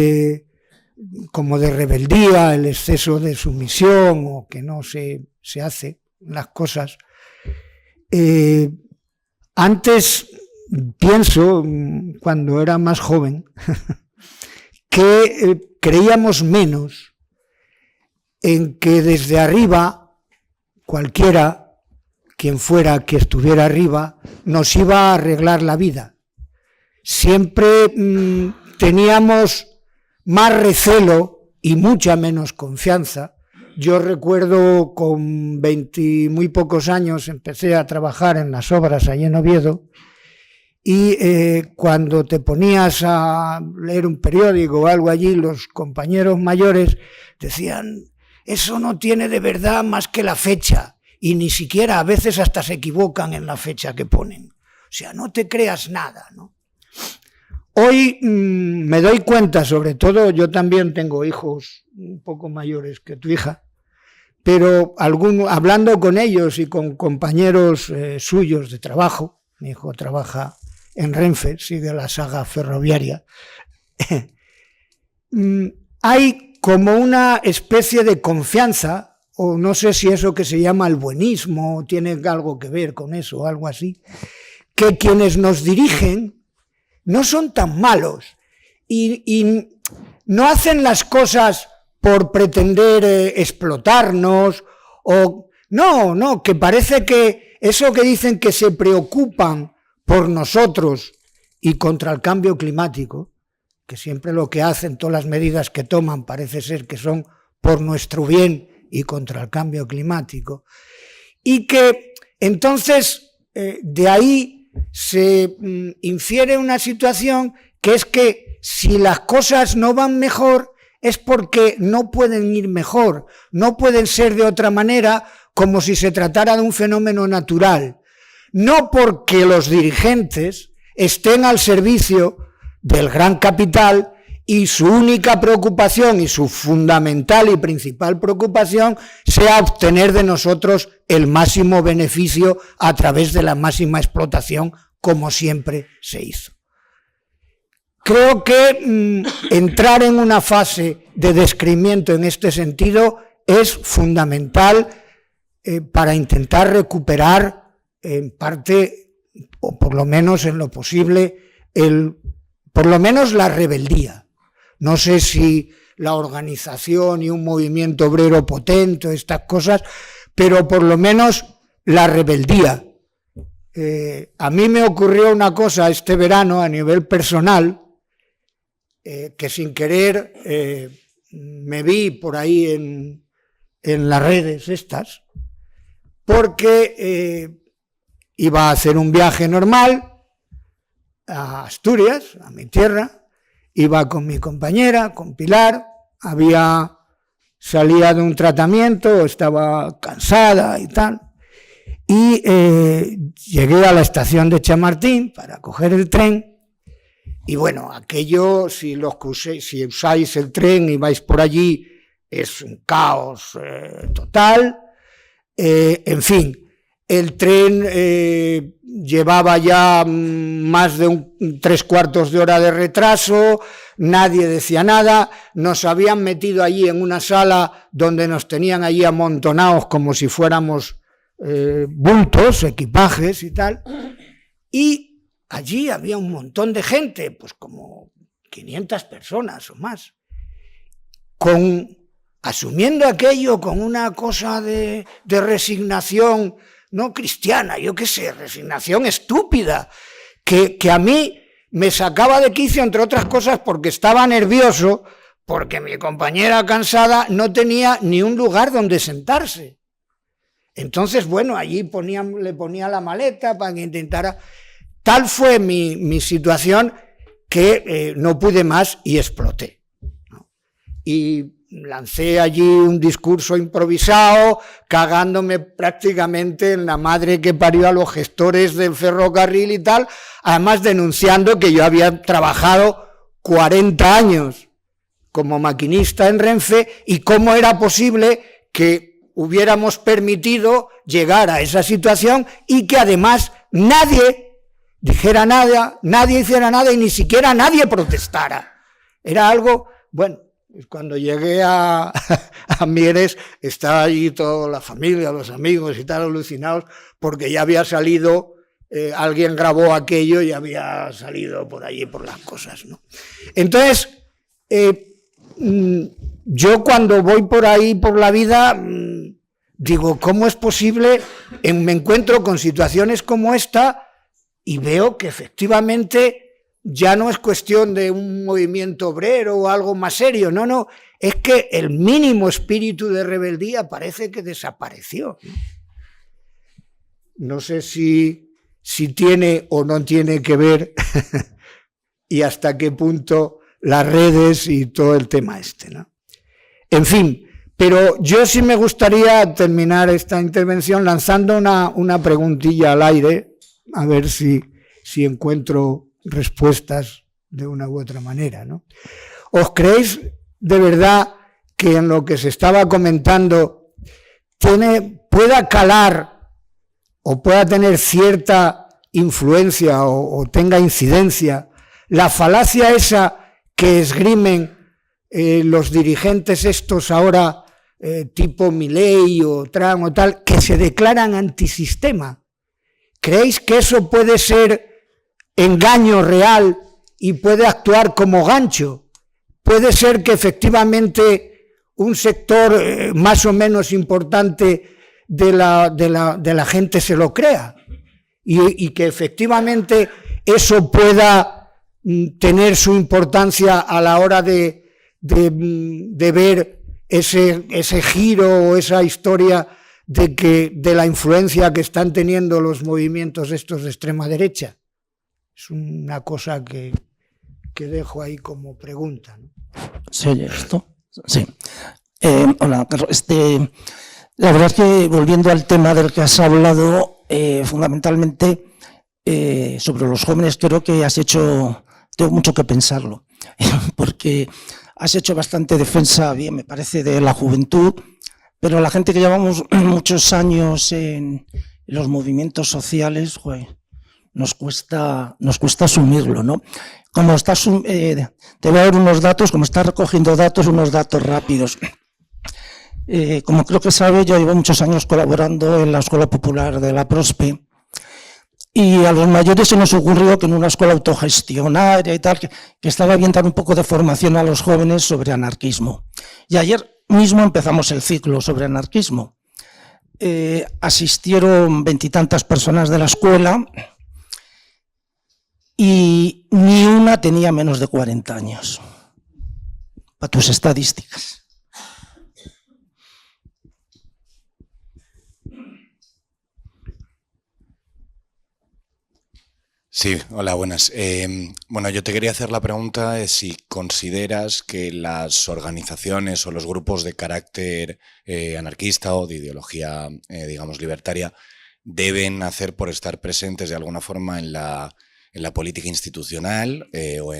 como de rebeldía, el exceso de sumisión o que no se hace las cosas. Antes, pienso, cuando era más joven, que creíamos menos en que desde arriba, cualquiera, quien fuera que estuviera arriba, nos iba a arreglar la vida. Siempre teníamos más recelo y mucha menos confianza. Yo recuerdo con 20 muy pocos años empecé a trabajar en las obras allí en Oviedo y cuando te ponías a leer un periódico o algo allí, los compañeros mayores decían: eso no tiene de verdad más que la fecha, y ni siquiera a veces hasta se equivocan en la fecha que ponen. O sea, no te creas nada, ¿no? Hoy me doy cuenta, sobre todo yo también tengo hijos un poco mayores que tu hija, pero hablando con ellos y con compañeros suyos de trabajo, mi hijo trabaja en Renfe, sigue la saga ferroviaria, hay como una especie de confianza, o no sé si eso que se llama el buenismo tiene algo que ver con eso o algo así, que quienes nos dirigen no son tan malos y no hacen las cosas por pretender explotarnos o no, que parece que eso que dicen que se preocupan por nosotros y contra el cambio climático, que siempre lo que hacen, todas las medidas que toman parece ser que son por nuestro bien y contra el cambio climático, y que entonces de ahí se infiere una situación que es que si las cosas no van mejor es porque no pueden ir mejor, no pueden ser de otra manera, como si se tratara de un fenómeno natural, no porque los dirigentes estén al servicio del gran capital y su única preocupación y su fundamental y principal preocupación sea obtener de nosotros el máximo beneficio a través de la máxima explotación, como siempre se hizo. Creo que entrar en una fase de descreimiento en este sentido es fundamental para intentar recuperar en parte, o por lo menos en lo posible, por lo menos la rebeldía. No sé si la organización y un movimiento obrero potente, estas cosas, pero por lo menos la rebeldía. A mí me ocurrió una cosa este verano a nivel personal, que sin querer me vi por ahí en las redes estas, porque iba a hacer un viaje normal a Asturias, a mi tierra, iba con mi compañera, con Pilar, salía de un tratamiento, estaba cansada y tal, y llegué a la estación de Chamartín para coger el tren. Y bueno, aquello, si usáis el tren y vais por allí, es un caos total. En fin, el tren llevaba ya más de 3/4 de hora de retraso, nadie decía nada, nos habían metido allí en una sala donde nos tenían allí amontonados como si fuéramos bultos, equipajes y tal, y allí había un montón de gente, pues como 500 personas o más, asumiendo aquello con una cosa de resignación no cristiana, yo qué sé, resignación estúpida, que a mí me sacaba de quicio, entre otras cosas, porque estaba nervioso, porque mi compañera cansada no tenía ni un lugar donde sentarse. Entonces, bueno, allí le ponía la maleta para que intentara... Tal fue mi situación que no pude más y exploté, ¿no? Y lancé allí un discurso improvisado, cagándome prácticamente en la madre que parió a los gestores del ferrocarril y tal, además denunciando que yo había trabajado 40 años como maquinista en Renfe y cómo era posible que hubiéramos permitido llegar a esa situación y que además nadie dijera nada, nadie hiciera nada y ni siquiera nadie protestara. Era algo, bueno, cuando llegué a Mieres estaba allí toda la familia, los amigos y tal, alucinados, porque ya había salido, alguien grabó aquello y había salido por allí por las cosas, ¿no? Entonces, yo cuando voy por ahí por la vida, digo, ¿cómo es posible? Me encuentro con situaciones como esta y veo que efectivamente ya no es cuestión de un movimiento obrero o algo más serio, no, es que el mínimo espíritu de rebeldía parece que desapareció. No sé si tiene o no tiene que ver y hasta qué punto las redes y todo el tema ¿no? En fin, pero yo sí me gustaría terminar esta intervención lanzando una preguntilla al aire, a ver si encuentro respuestas de una u otra manera, ¿no? ¿Os creéis de verdad que en lo que se estaba comentando pueda calar o pueda tener cierta influencia o tenga incidencia la falacia esa que esgrimen los dirigentes estos ahora tipo Milei o Trump o tal, que se declaran antisistema? ¿Creéis que eso puede ser engaño real y puede actuar como gancho? ¿Puede ser que efectivamente un sector más o menos importante de la gente se lo crea? Y que efectivamente eso pueda tener su importancia a la hora de ver ese giro o esa historia de la influencia que están teniendo los movimientos estos de extrema derecha. Es una cosa que dejo ahí como pregunta, ¿no? ¿Se oye esto? Sí. Hola, Carlos. La verdad es que volviendo al tema del que has hablado, fundamentalmente sobre los jóvenes, creo que tengo mucho que pensarlo, porque has hecho bastante defensa, bien, me parece, de la juventud, pero la gente que llevamos muchos años en los movimientos sociales, joder, nos cuesta asumirlo, ¿no? Como estás, te voy a dar unos datos, como estás recogiendo datos, unos datos rápidos. Como creo que sabe, yo llevo muchos años colaborando en la Escuela Popular de la Prospe, y a los mayores se nos ocurrió que en una escuela autogestionaria y tal, que estaba bien dar un poco de formación a los jóvenes sobre anarquismo. Y ayer mismo empezamos el ciclo sobre anarquismo. Asistieron 20 y tantas personas de la escuela y ni una tenía menos de 40 años. Para tus estadísticas. Sí, hola, buenas. Bueno, yo te quería hacer la pregunta de si consideras que las organizaciones o los grupos de carácter anarquista o de ideología, digamos, libertaria, deben hacer por estar presentes de alguna forma en la política institucional o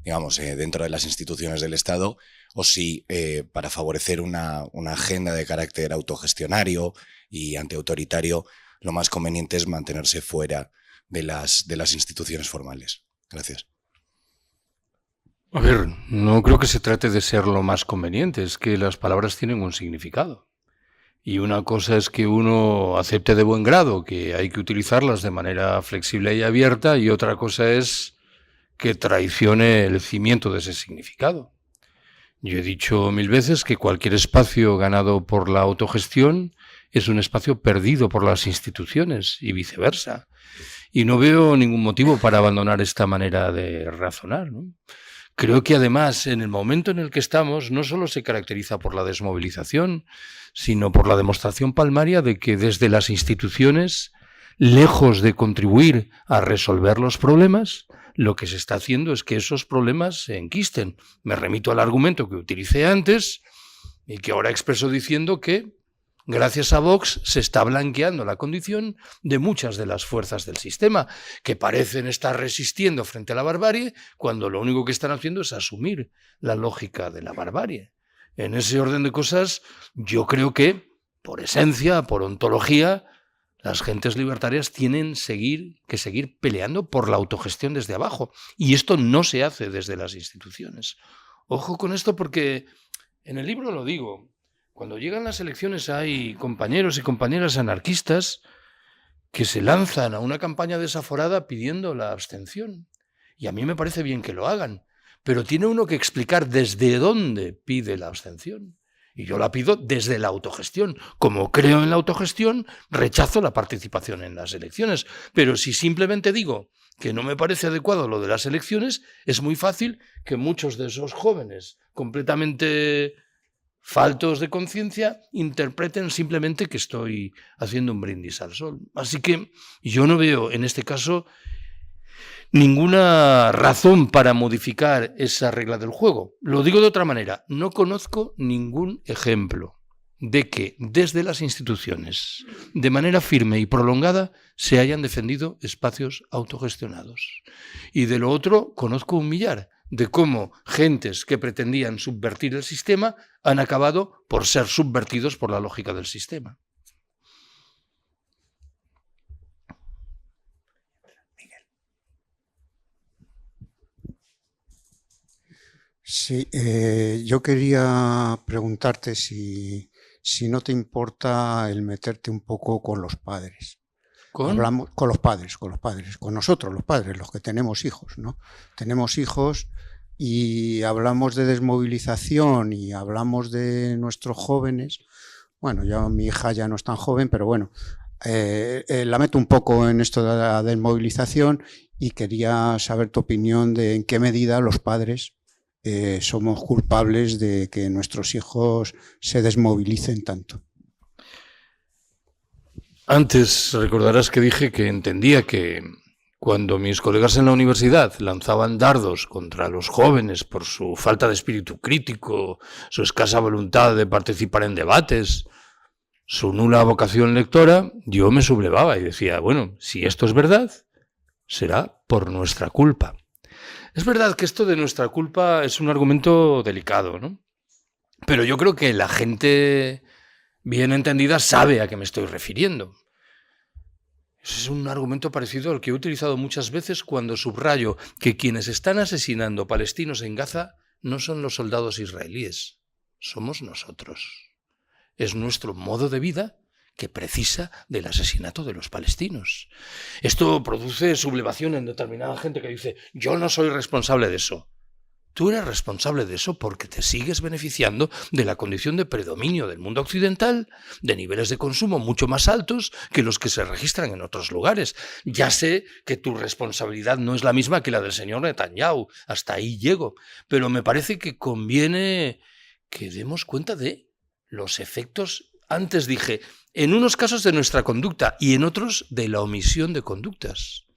digamos, dentro de las instituciones del Estado, o si para favorecer una agenda de carácter autogestionario y antiautoritario, lo más conveniente es mantenerse fuera de las instituciones formales. Gracias. A ver, no creo que se trate de ser lo más conveniente, es que las palabras tienen un significado. Y una cosa es que uno acepte de buen grado que hay que utilizarlas de manera flexible y abierta, y otra cosa es que traicione el cimiento de ese significado. Yo he dicho 1000 veces que cualquier espacio ganado por la autogestión es un espacio perdido por las instituciones y viceversa. Y no veo ningún motivo para abandonar esta manera de razonar, ¿no? Creo que además, en el momento en el que estamos, no solo se caracteriza por la desmovilización, sino por la demostración palmaria de que desde las instituciones, lejos de contribuir a resolver los problemas, lo que se está haciendo es que esos problemas se enquisten. Me remito al argumento que utilicé antes y que ahora expreso diciendo que, gracias a Vox, se está blanqueando la condición de muchas de las fuerzas del sistema, que parecen estar resistiendo frente a la barbarie, cuando lo único que están haciendo es asumir la lógica de la barbarie. En ese orden de cosas, yo creo que, por esencia, por ontología, las gentes libertarias tienen que seguir peleando por la autogestión desde abajo. Y esto no se hace desde las instituciones. Ojo con esto porque en el libro lo digo. Cuando llegan las elecciones hay compañeros y compañeras anarquistas que se lanzan a una campaña desaforada pidiendo la abstención. Y a mí me parece bien que lo hagan, pero tiene uno que explicar desde dónde pide la abstención. Y yo la pido desde la autogestión. Como creo en la autogestión, rechazo la participación en las elecciones. Pero si simplemente digo que no me parece adecuado lo de las elecciones, es muy fácil que muchos de esos jóvenes completamente faltos de conciencia interpreten simplemente que estoy haciendo un brindis al sol. Así que yo no veo en este caso ninguna razón para modificar esa regla del juego. Lo digo de otra manera, no conozco ningún ejemplo de que desde las instituciones, de manera firme y prolongada, se hayan defendido espacios autogestionados. Y de lo otro, conozco un millar de cómo gentes que pretendían subvertir el sistema han acabado por ser subvertidos por la lógica del sistema. Sí, yo quería preguntarte si no te importa el meterte un poco con los padres. Hablamos con los padres, con nosotros los padres, los que tenemos hijos, ¿no? Tenemos hijos y hablamos de desmovilización y hablamos de nuestros jóvenes. Bueno, ya mi hija ya no es tan joven, pero bueno, la meto un poco en esto de la desmovilización y quería saber tu opinión de en qué medida los padres somos culpables de que nuestros hijos se desmovilicen tanto. Antes recordarás que dije que entendía que cuando mis colegas en la universidad lanzaban dardos contra los jóvenes por su falta de espíritu crítico, su escasa voluntad de participar en debates, su nula vocación lectora, yo me sublevaba y decía, bueno, si esto es verdad, será por nuestra culpa. Es verdad que esto de nuestra culpa es un argumento delicado, ¿no? Pero yo creo que la gente bien entendida sabe a qué me estoy refiriendo. Es un argumento parecido al que he utilizado muchas veces cuando subrayo que quienes están asesinando palestinos en Gaza no son los soldados israelíes, somos nosotros. Es nuestro modo de vida que precisa del asesinato de los palestinos. Esto produce sublevación en determinada gente que dice, yo no soy responsable de eso. Tú eres responsable de eso porque te sigues beneficiando de la condición de predominio del mundo occidental, de niveles de consumo mucho más altos que los que se registran en otros lugares. Ya sé que tu responsabilidad no es la misma que la del señor Netanyahu, hasta ahí llego, pero me parece que conviene que demos cuenta de los efectos. Antes dije, en unos casos de nuestra conducta y en otros de la omisión de conductas.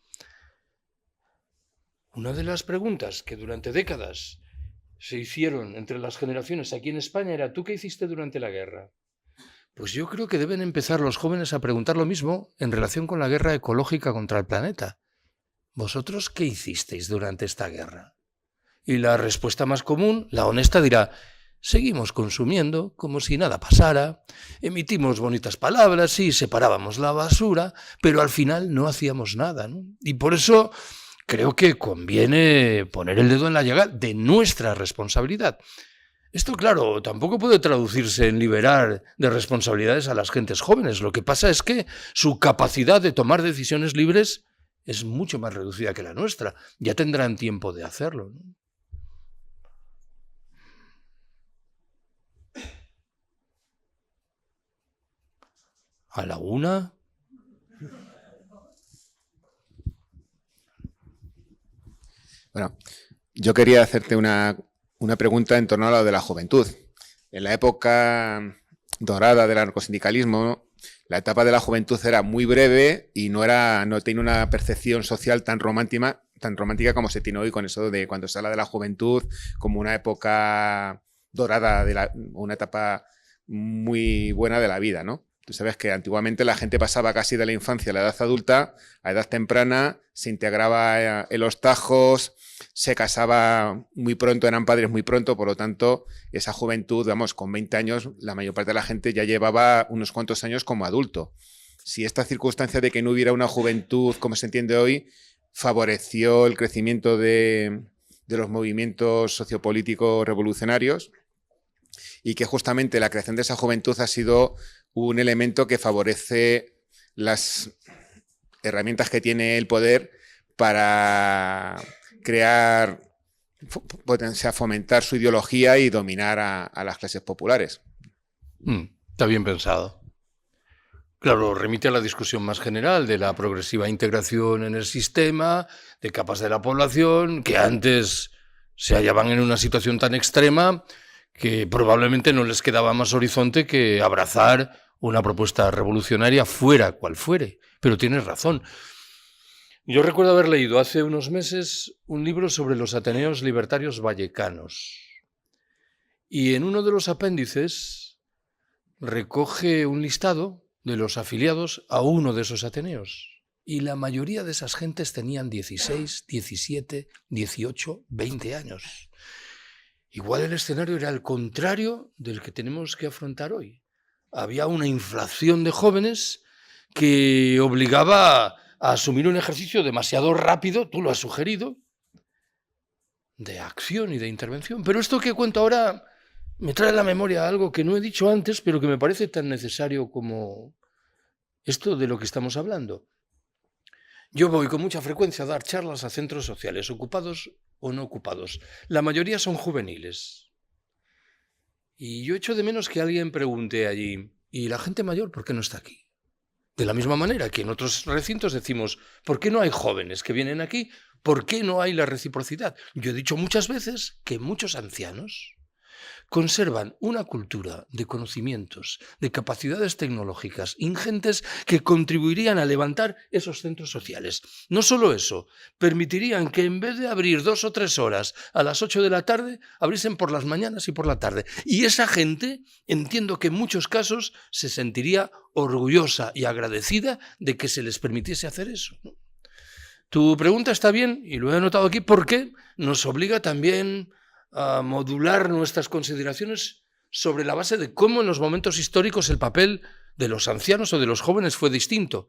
Una de las preguntas que durante décadas se hicieron entre las generaciones aquí en España era ¿tú qué hiciste durante la guerra? Pues yo creo que deben empezar los jóvenes a preguntar lo mismo en relación con la guerra ecológica contra el planeta. ¿Vosotros qué hicisteis durante esta guerra? Y la respuesta más común, la honesta, dirá: seguimos consumiendo como si nada pasara, emitimos bonitas palabras y separábamos la basura, pero al final no hacíamos nada, ¿no? Y por eso creo que conviene poner el dedo en la llaga de nuestra responsabilidad. Esto, claro, tampoco puede traducirse en liberar de responsabilidades a las gentes jóvenes. Lo que pasa es que su capacidad de tomar decisiones libres es mucho más reducida que la nuestra. Ya tendrán tiempo de hacerlo, ¿no? ¿A la una? Bueno, yo quería hacerte una pregunta en torno a lo de la juventud. En la época dorada del anarcosindicalismo, la etapa de la juventud era muy breve y no tenía una percepción social tan romántica como se tiene hoy, con eso de cuando se habla de la juventud como una época dorada, una etapa muy buena de la vida, ¿no? Tú sabes que antiguamente la gente pasaba casi de la infancia a la edad adulta, a edad temprana, se integraba en los tajos, se casaba muy pronto, eran padres muy pronto, por lo tanto, esa juventud, vamos, con 20 años, la mayor parte de la gente ya llevaba unos cuantos años como adulto. Si esta circunstancia de que no hubiera una juventud, como se entiende hoy, favoreció el crecimiento de los movimientos sociopolíticos revolucionarios, y que justamente la creación de esa juventud ha sido un elemento que favorece las herramientas que tiene el poder para crear, fomentar su ideología y dominar a las clases populares. Está bien pensado. Claro, remite a la discusión más general de la progresiva integración en el sistema, de capas de la población que antes se hallaban en una situación tan extrema que probablemente no les quedaba más horizonte que abrazar una propuesta revolucionaria fuera cual fuere. Pero tienes razón. Yo recuerdo haber leído hace unos meses un libro sobre los Ateneos Libertarios Vallecanos. Y en uno de los apéndices recoge un listado de los afiliados a uno de esos Ateneos. Y la mayoría de esas gentes tenían 16, 17, 18, 20 años. Igual el escenario era el contrario del que tenemos que afrontar hoy. Había una inflación de jóvenes que obligaba a asumir un ejercicio demasiado rápido, tú lo has sugerido, de acción y de intervención. Pero esto que cuento ahora me trae a la memoria algo que no he dicho antes, pero que me parece tan necesario como esto de lo que estamos hablando. Yo voy con mucha frecuencia a dar charlas a centros sociales, ocupados o no ocupados. La mayoría son juveniles. Y yo echo de menos que alguien pregunte allí: ¿y la gente mayor por qué no está aquí? De la misma manera que en otros recintos decimos: ¿por qué no hay jóvenes que vienen aquí? ¿Por qué no hay la reciprocidad? Yo he dicho muchas veces que muchos ancianos conservan una cultura de conocimientos, de capacidades tecnológicas ingentes que contribuirían a levantar esos centros sociales. No solo eso, permitirían que en vez de abrir 2 o 3 horas a las 8 de la tarde, abriesen por las mañanas y por la tarde. Y esa gente, entiendo que en muchos casos, se sentiría orgullosa y agradecida de que se les permitiese hacer eso, ¿no? Tu pregunta está bien, y lo he anotado aquí, porque nos obliga también a modular nuestras consideraciones sobre la base de cómo en los momentos históricos el papel de los ancianos o de los jóvenes fue distinto.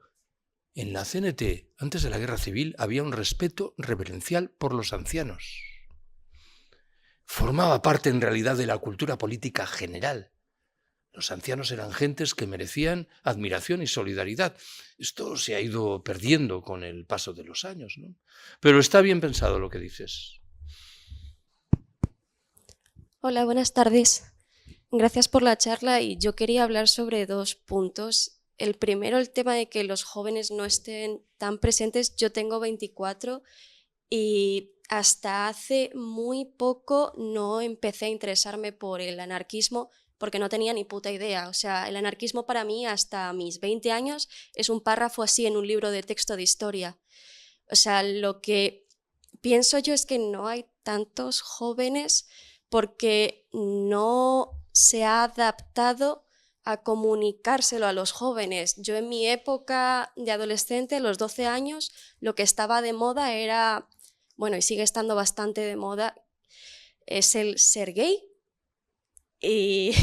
En la CNT, antes de la Guerra Civil, había un respeto reverencial por los ancianos. Formaba parte en realidad de la cultura política general. Los ancianos eran gentes que merecían admiración y solidaridad. Esto se ha ido perdiendo con el paso de los años, ¿no? Pero está bien pensado lo que dices. Hola, buenas tardes. Gracias por la charla y yo quería hablar sobre 2 puntos. El primero, el tema de que los jóvenes no estén tan presentes. Yo tengo 24 y hasta hace muy poco no empecé a interesarme por el anarquismo porque no tenía ni puta idea. O sea, el anarquismo para mí hasta mis 20 años es un párrafo así en un libro de texto de historia. O sea, lo que pienso yo es que no hay tantos jóvenes porque no se ha adaptado a comunicárselo a los jóvenes. Yo en mi época de adolescente, a los 12 años, lo que estaba de moda era, bueno, y sigue estando bastante de moda, es el ser gay. Y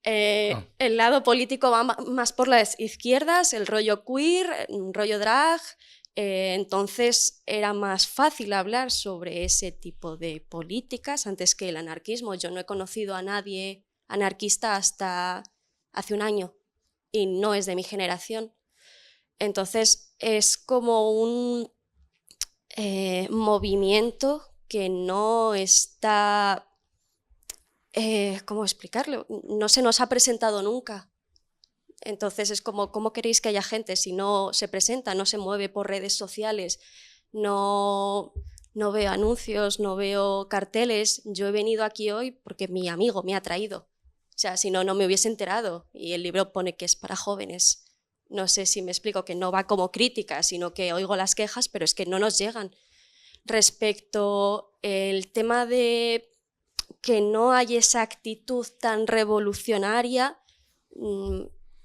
el lado político va más por las izquierdas, el rollo queer, el rollo drag. Entonces era más fácil hablar sobre ese tipo de políticas antes que el anarquismo. Yo no he conocido a nadie anarquista hasta hace un año y no es de mi generación. Entonces es como un movimiento que no está... ¿cómo explicarlo? No se nos ha presentado nunca. Entonces es como, ¿cómo queréis que haya gente si no se presenta, no se mueve por redes sociales, no veo anuncios, no veo carteles? Yo he venido aquí hoy porque mi amigo me ha traído. O sea, si no, no me hubiese enterado. Y el libro pone que es para jóvenes. No sé si me explico, que no va como crítica, sino que oigo las quejas, pero es que no nos llegan. Respecto al tema de que no hay esa actitud tan revolucionaria,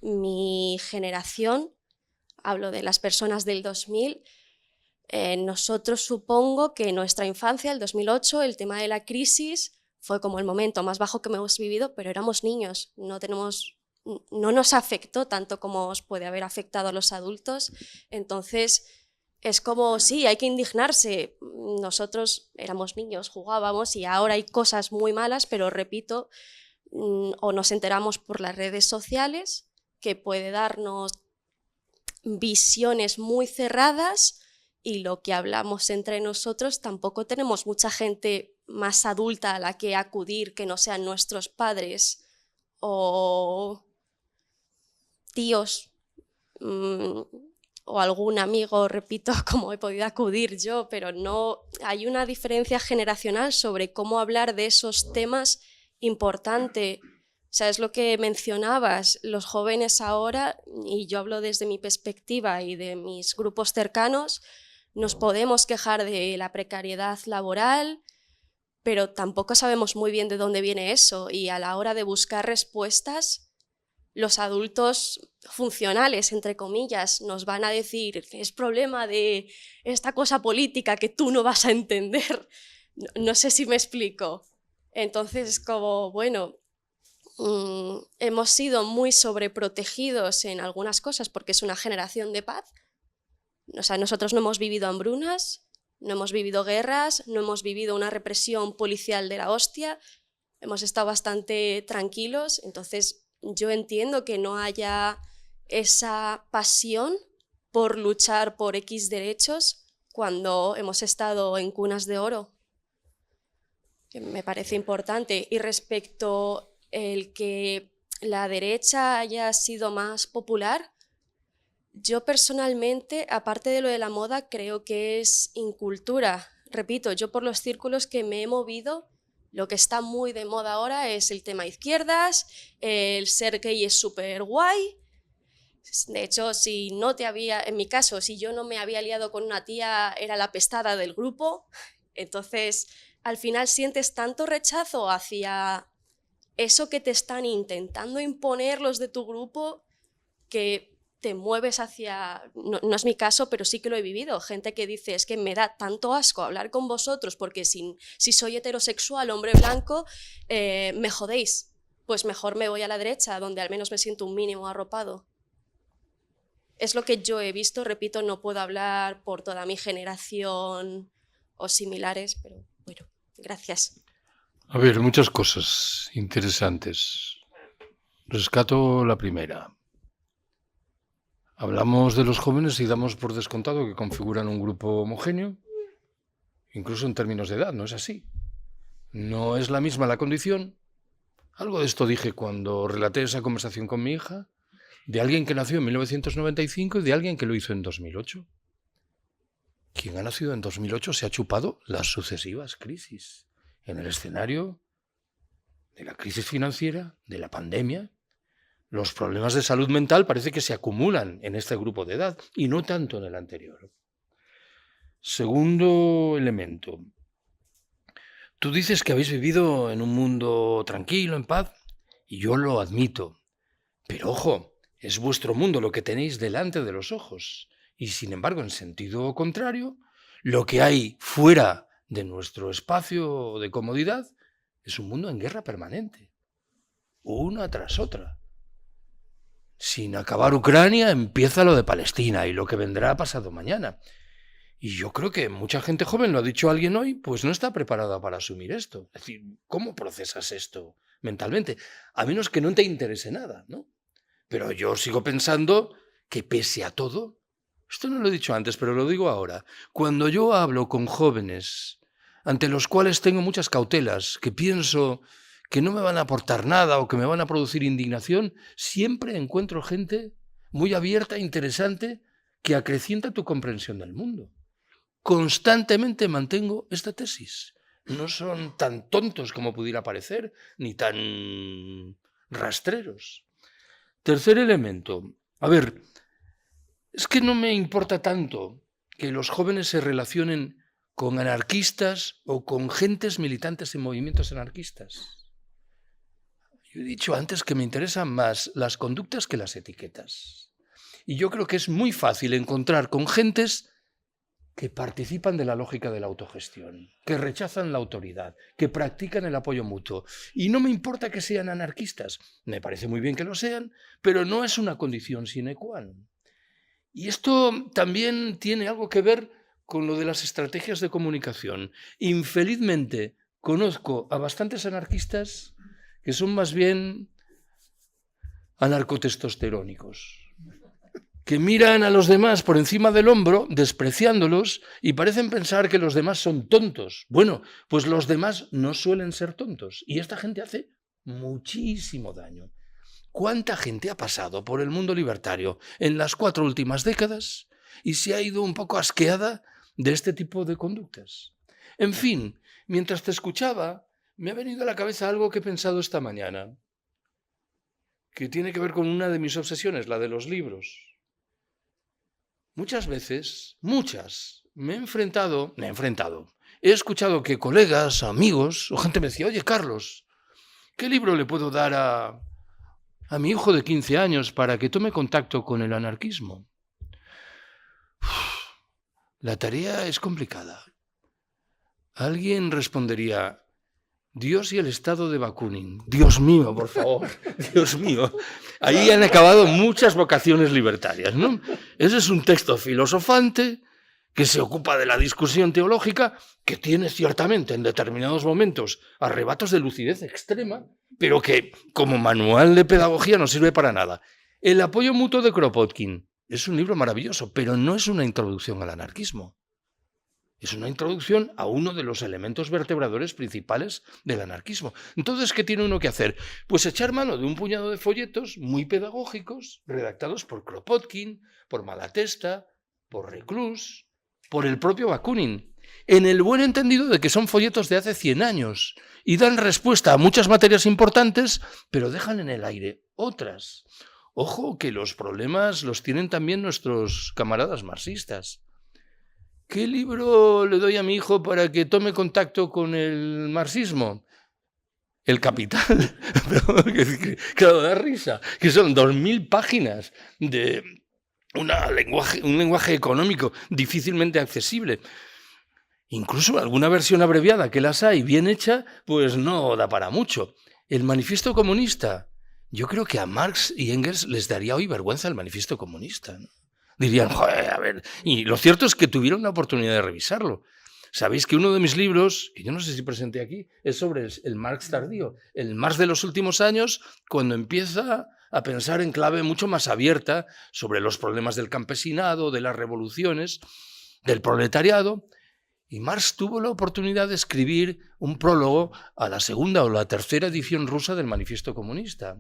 mi generación, hablo de las personas del 2000, nosotros supongo que en nuestra infancia, el 2008, el tema de la crisis fue como el momento más bajo que hemos vivido, pero éramos niños, no nos afectó tanto como os puede haber afectado a los adultos. Entonces es como, sí, hay que indignarse. Nosotros éramos niños, jugábamos y ahora hay cosas muy malas, pero repito, o nos enteramos por las redes sociales, que puede darnos visiones muy cerradas, y lo que hablamos entre nosotros, tampoco tenemos mucha gente más adulta a la que acudir que no sean nuestros padres o tíos o algún amigo, repito, como he podido acudir yo, pero no hay una diferencia generacional sobre cómo hablar de esos temas importante. O sea, es lo que mencionabas, los jóvenes ahora, y yo hablo desde mi perspectiva y de mis grupos cercanos, nos podemos quejar de la precariedad laboral, pero tampoco sabemos muy bien de dónde viene eso, y a la hora de buscar respuestas, los adultos funcionales, entre comillas, nos van a decir que es problema de esta cosa política que tú no vas a entender. No sé si me explico. Entonces, como, bueno, hemos sido muy sobreprotegidos en algunas cosas porque es una generación de paz. O sea, nosotros no hemos vivido hambrunas, no hemos vivido guerras, no hemos vivido una represión policial de la hostia, hemos estado bastante tranquilos. Entonces yo entiendo que no haya esa pasión por luchar por X derechos cuando hemos estado en cunas de oro. Me parece importante. Y respecto al que la derecha haya sido más popular, yo personalmente, aparte de lo de la moda, creo que es incultura. Repito, yo por los círculos que me he movido, lo que está muy de moda ahora es el tema izquierdas, el ser gay es súper guay. De hecho, en mi caso, si yo no me había liado con una tía, era la pestada del grupo. Entonces, al final sientes tanto rechazo hacia eso que te están intentando imponer los de tu grupo que te mueves hacia... No es mi caso, pero sí que lo he vivido. Gente que dice, es que me da tanto asco hablar con vosotros porque si soy heterosexual, hombre blanco, me jodéis. Pues mejor me voy a la derecha, donde al menos me siento un mínimo arropado. Es lo que yo he visto. Repito, no puedo hablar por toda mi generación o similares, pero bueno, gracias. A ver, muchas cosas interesantes. Rescato la primera. Hablamos de los jóvenes y damos por descontado que configuran un grupo homogéneo, incluso en términos de edad, ¿no es así? No es la misma la condición. Algo de esto dije cuando relaté esa conversación con mi hija, de alguien que nació en 1995 y de alguien que lo hizo en 2008. Quien ha nacido en 2008 se ha chupado las sucesivas crisis en el escenario de la crisis financiera, de la pandemia. Los problemas de salud mental parece que se acumulan en este grupo de edad y no tanto en el anterior. Segundo elemento. Tú dices que habéis vivido en un mundo tranquilo, en paz, y yo lo admito. Pero ojo, es vuestro mundo lo que tenéis delante de los ojos. Y sin embargo, en sentido contrario, lo que hay fuera de nuestro espacio de comodidad es un mundo en guerra permanente, una tras otra. Sin acabar Ucrania, empieza lo de Palestina y lo que vendrá pasado mañana. Y yo creo que mucha gente joven, lo ha dicho alguien hoy, pues no está preparada para asumir esto. Es decir, ¿cómo procesas esto mentalmente? A menos que no te interese nada, ¿no? Pero yo sigo pensando que pese a todo, esto no lo he dicho antes, pero lo digo ahora, cuando yo hablo con jóvenes ante los cuales tengo muchas cautelas, que pienso que no me van a aportar nada o que me van a producir indignación, siempre encuentro gente muy abierta, interesante, que acrecienta tu comprensión del mundo. Constantemente mantengo esta tesis. No son tan tontos como pudiera parecer, ni tan rastreros. Tercer elemento. A ver, es que no me importa tanto que los jóvenes se relacionen con anarquistas o con gentes militantes en movimientos anarquistas. Yo he dicho antes que me interesan más las conductas que las etiquetas. Y yo creo que es muy fácil encontrar con gentes que participan de la lógica de la autogestión, que rechazan la autoridad, que practican el apoyo mutuo. Y no me importa que sean anarquistas, me parece muy bien que lo sean, pero no es una condición sine qua non. Y esto también tiene algo que ver con lo de las estrategias de comunicación. Infelizmente, conozco a bastantes anarquistas que son más bien anarcotestosterónicos, que miran a los demás por encima del hombro, despreciándolos, y parecen pensar que los demás son tontos. Bueno, pues los demás no suelen ser tontos, y esta gente hace muchísimo daño. ¿Cuánta gente ha pasado por el mundo libertario en las 4 últimas décadas y se ha ido un poco asqueada de este tipo de conductas? En fin, mientras te escuchaba, me ha venido a la cabeza algo que he pensado esta mañana, que tiene que ver con una de mis obsesiones, la de los libros. Muchas veces, me he enfrentado, he escuchado que colegas, amigos o gente me decía, oye, Carlos, ¿qué libro le puedo dar a mi hijo de 15 años para que tome contacto con el anarquismo? La tarea es complicada. Alguien respondería, Dios y el Estado de Bakunin. Dios mío, por favor, Dios mío. Ahí han acabado muchas vocaciones libertarias, ¿no? Ese es un texto filosofante que se ocupa de la discusión teológica, que tiene ciertamente en determinados momentos arrebatos de lucidez extrema, pero que como manual de pedagogía no sirve para nada. El apoyo mutuo de Kropotkin es un libro maravilloso, pero no es una introducción al anarquismo. Es una introducción a uno de los elementos vertebradores principales del anarquismo. Entonces, ¿qué tiene uno que hacer? Pues echar mano de un puñado de folletos muy pedagógicos, redactados por Kropotkin, por Malatesta, por Reclus, por el propio Bakunin, en el buen entendido de que son folletos de hace 100 años y dan respuesta a muchas materias importantes, pero dejan en el aire otras. Ojo, que los problemas los tienen también nuestros camaradas marxistas. ¿Qué libro le doy a mi hijo para que tome contacto con el marxismo? El Capital. Claro, da risa. Que son 2000 páginas de un lenguaje económico difícilmente accesible. Incluso alguna versión abreviada que las hay bien hecha, pues no da para mucho. El Manifiesto Comunista. Yo creo que a Marx y Engels les daría hoy vergüenza el Manifiesto Comunista, ¿no? Dirían, joder, a ver. Y lo cierto es que tuvieron la oportunidad de revisarlo. Sabéis que uno de mis libros, que yo no sé si presenté aquí, es sobre el Marx tardío. El Marx de los últimos años, cuando empieza a pensar en clave mucho más abierta sobre los problemas del campesinado, de las revoluciones, del proletariado. Y Marx tuvo la oportunidad de escribir un prólogo a la segunda o la tercera edición rusa del Manifiesto Comunista.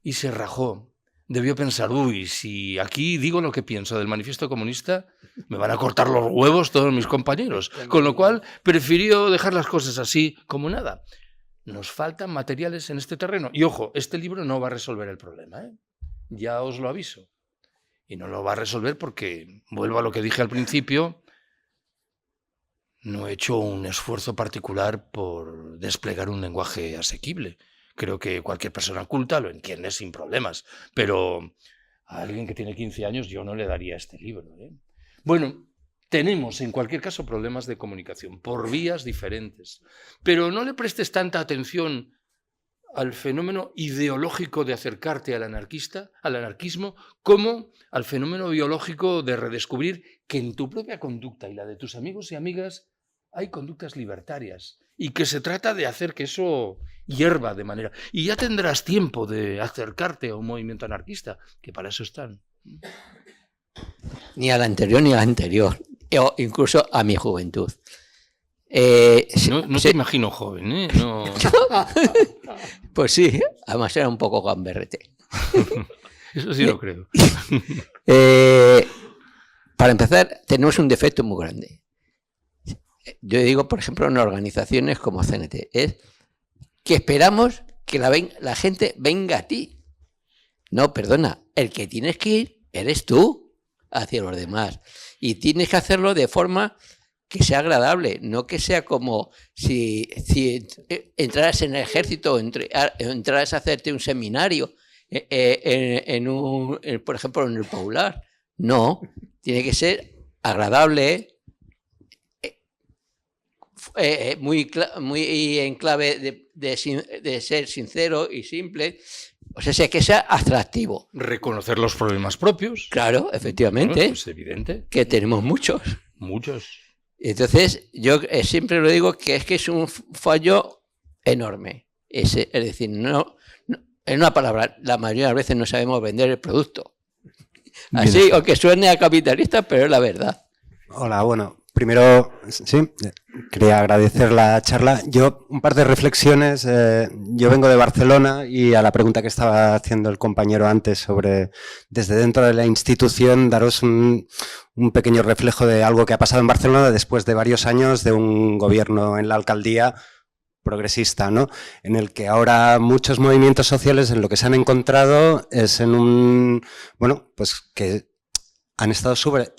Y se rajó. Debió pensar, uy, si aquí digo lo que pienso del Manifiesto Comunista, me van a cortar los huevos todos mis compañeros. Con lo cual, prefirió dejar las cosas así como nada. Nos faltan materiales en este terreno. Y ojo, este libro no va a resolver el problema, ¿eh? Ya os lo aviso. Y no lo va a resolver porque, vuelvo a lo que dije al principio, no he hecho un esfuerzo particular por desplegar un lenguaje asequible. creo que cualquier persona culta lo entiende sin problemas, pero a alguien que tiene 15 años yo no le daría este libro, ¿eh? Bueno, tenemos en cualquier caso problemas de comunicación por vías diferentes, pero no le prestes tanta atención al fenómeno ideológico de acercarte al anarquismo, como al fenómeno biológico de redescubrir que en tu propia conducta y la de tus amigos y amigas hay conductas libertarias y que se trata de hacer que eso hierva de manera... Y ya tendrás tiempo de acercarte a un movimiento anarquista, que para eso están. Ni al anterior ni al anterior, o incluso a mi juventud. No te imagino joven, ¿eh? No. Pues sí, además era un poco gamberrete. Eso sí lo creo. Para empezar, tenemos un defecto muy grande. Yo digo, por ejemplo, en organizaciones como CNT, es que esperamos que la gente venga a ti. No, perdona, el que tienes que ir eres tú hacia los demás. Y tienes que hacerlo de forma que sea agradable, no que sea como si entraras en el ejército o entraras a hacerte un seminario, por ejemplo, en el Paular. No, tiene que ser agradable, muy en clave de ser sincero y simple. O sea, que sea atractivo. Reconocer los problemas propios. Claro, efectivamente. Bueno, es evidente. Que tenemos muchos. Muchos. Entonces, yo siempre lo digo que es un fallo enorme. Es decir, no, en una palabra, la mayoría de las veces no sabemos vender el producto. Así, aunque suene a capitalista, pero es la verdad. Hola, bueno, primero, sí, quería agradecer la charla. Yo, un par de reflexiones. Yo vengo de Barcelona y a la pregunta que estaba haciendo el compañero antes sobre, desde dentro de la institución, daros un pequeño reflejo de algo que ha pasado en Barcelona después de varios años de un gobierno en la alcaldía progresista, ¿no? En el que ahora muchos movimientos sociales en lo que se han encontrado es en un, bueno, pues que han estado súper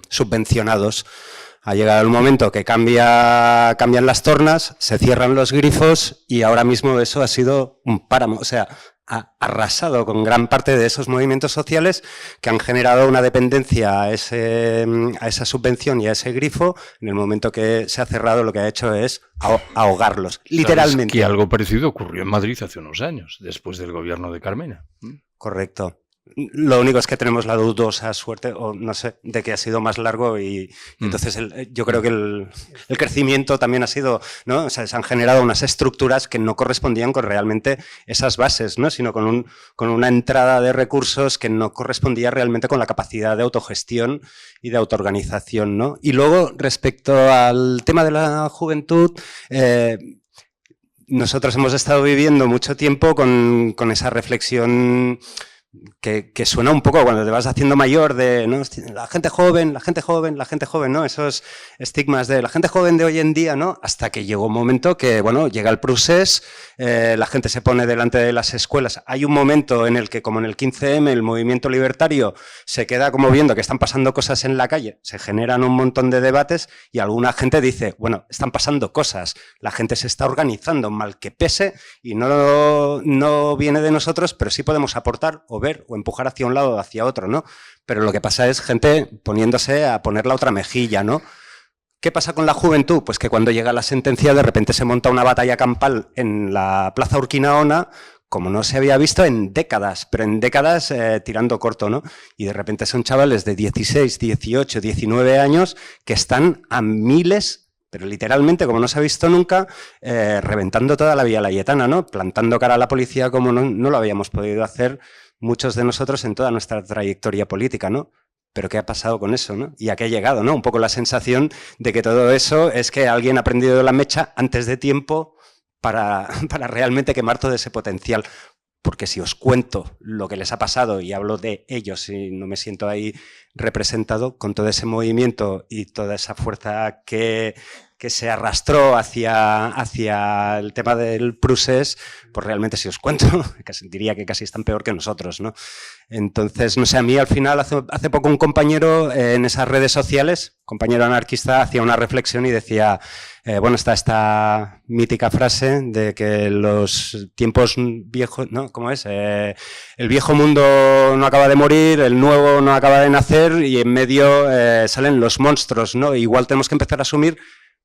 subvencionados. Ha llegado el momento que cambian las tornas, se cierran los grifos y ahora mismo eso ha sido un páramo. O sea, ha arrasado con gran parte de esos movimientos sociales que han generado una dependencia a esa subvención y a ese grifo. En el momento que se ha cerrado, lo que ha hecho es ahogarlos, literalmente. Que algo parecido ocurrió en Madrid hace unos años, después del gobierno de Carmena. Correcto. Lo único es que tenemos la dudosa suerte, o no sé, de que ha sido más largo y entonces yo creo que el crecimiento también ha sido, ¿no? O sea, se han generado unas estructuras que no correspondían con realmente esas bases, ¿no? Sino con una entrada de recursos que no correspondía realmente con la capacidad de autogestión y de autoorganización, ¿no? Y luego, respecto al tema de la juventud, nosotros hemos estado viviendo mucho tiempo con esa reflexión que suena un poco cuando te vas haciendo mayor de, ¿no? La gente joven, ¿no? Esos estigmas de la gente joven de hoy en día, ¿no? Hasta que llegó un momento que, bueno, llega el procés, la gente se pone delante de las escuelas. Hay un momento en el que, como en el 15M, el movimiento libertario se queda como viendo que están pasando cosas en la calle, se generan un montón de debates y alguna gente dice, bueno, están pasando cosas, la gente se está organizando, mal que pese, y no viene de nosotros, pero sí podemos aportar o ver o empujar hacia un lado o hacia otro, ¿no? Pero lo que pasa es gente poniéndose a poner la otra mejilla, ¿no? ¿Qué pasa con la juventud? Pues que cuando llega la sentencia de repente se monta una batalla campal en la Plaza Urquinaona como no se había visto en décadas, pero en décadas tirando corto, ¿no? Y de repente son chavales de 16, 18, 19 años que están a miles, pero literalmente, como no se ha visto nunca, reventando toda la Vía Layetana, ¿no? Plantando cara a la policía como no lo habíamos podido hacer muchos de nosotros en toda nuestra trayectoria política, ¿no? Pero ¿qué ha pasado con eso, no? ¿Y a qué ha llegado, no? Un poco la sensación de que todo eso es que alguien ha prendido la mecha antes de tiempo para realmente quemar todo ese potencial. Porque si os cuento lo que les ha pasado, y hablo de ellos y no me siento ahí representado, con todo ese movimiento y toda esa fuerza que que se arrastró hacia el tema del procés, pues realmente si os cuento, diría que casi están peor que nosotros, ¿no? Entonces, no sé, a mí al final, hace poco un compañero en esas redes sociales, compañero anarquista, hacía una reflexión y decía, bueno, está esta mítica frase de que los tiempos viejos, ¿no? ¿Cómo es? El viejo mundo no acaba de morir, el nuevo no acaba de nacer y en medio salen los monstruos, ¿no? Igual tenemos que empezar a asumir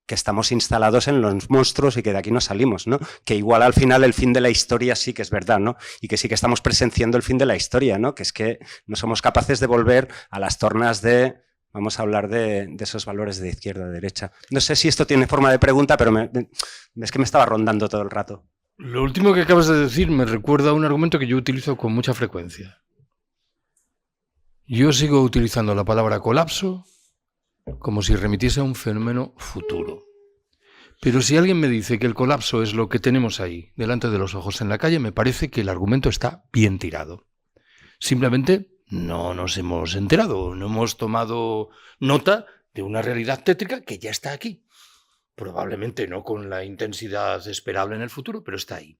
que estamos instalados en los monstruos y que de aquí no salimos, ¿no? Que igual al final el fin de la historia sí que es verdad, ¿no? Y que sí que estamos presenciando el fin de la historia, ¿no? Que es que no somos capaces de volver a las tornas de, vamos a hablar de esos valores de izquierda, derecha. No sé si esto tiene forma de pregunta, pero es que me estaba rondando todo el rato. Lo último que acabas de decir me recuerda a un argumento que yo utilizo con mucha frecuencia. Yo sigo utilizando la palabra colapso como si remitiese a un fenómeno futuro. Pero si alguien me dice que el colapso es lo que tenemos ahí, delante de los ojos en la calle, me parece que el argumento está bien tirado. Simplemente no nos hemos enterado, no hemos tomado nota de una realidad tétrica que ya está aquí. Probablemente no con la intensidad esperable en el futuro, pero está ahí.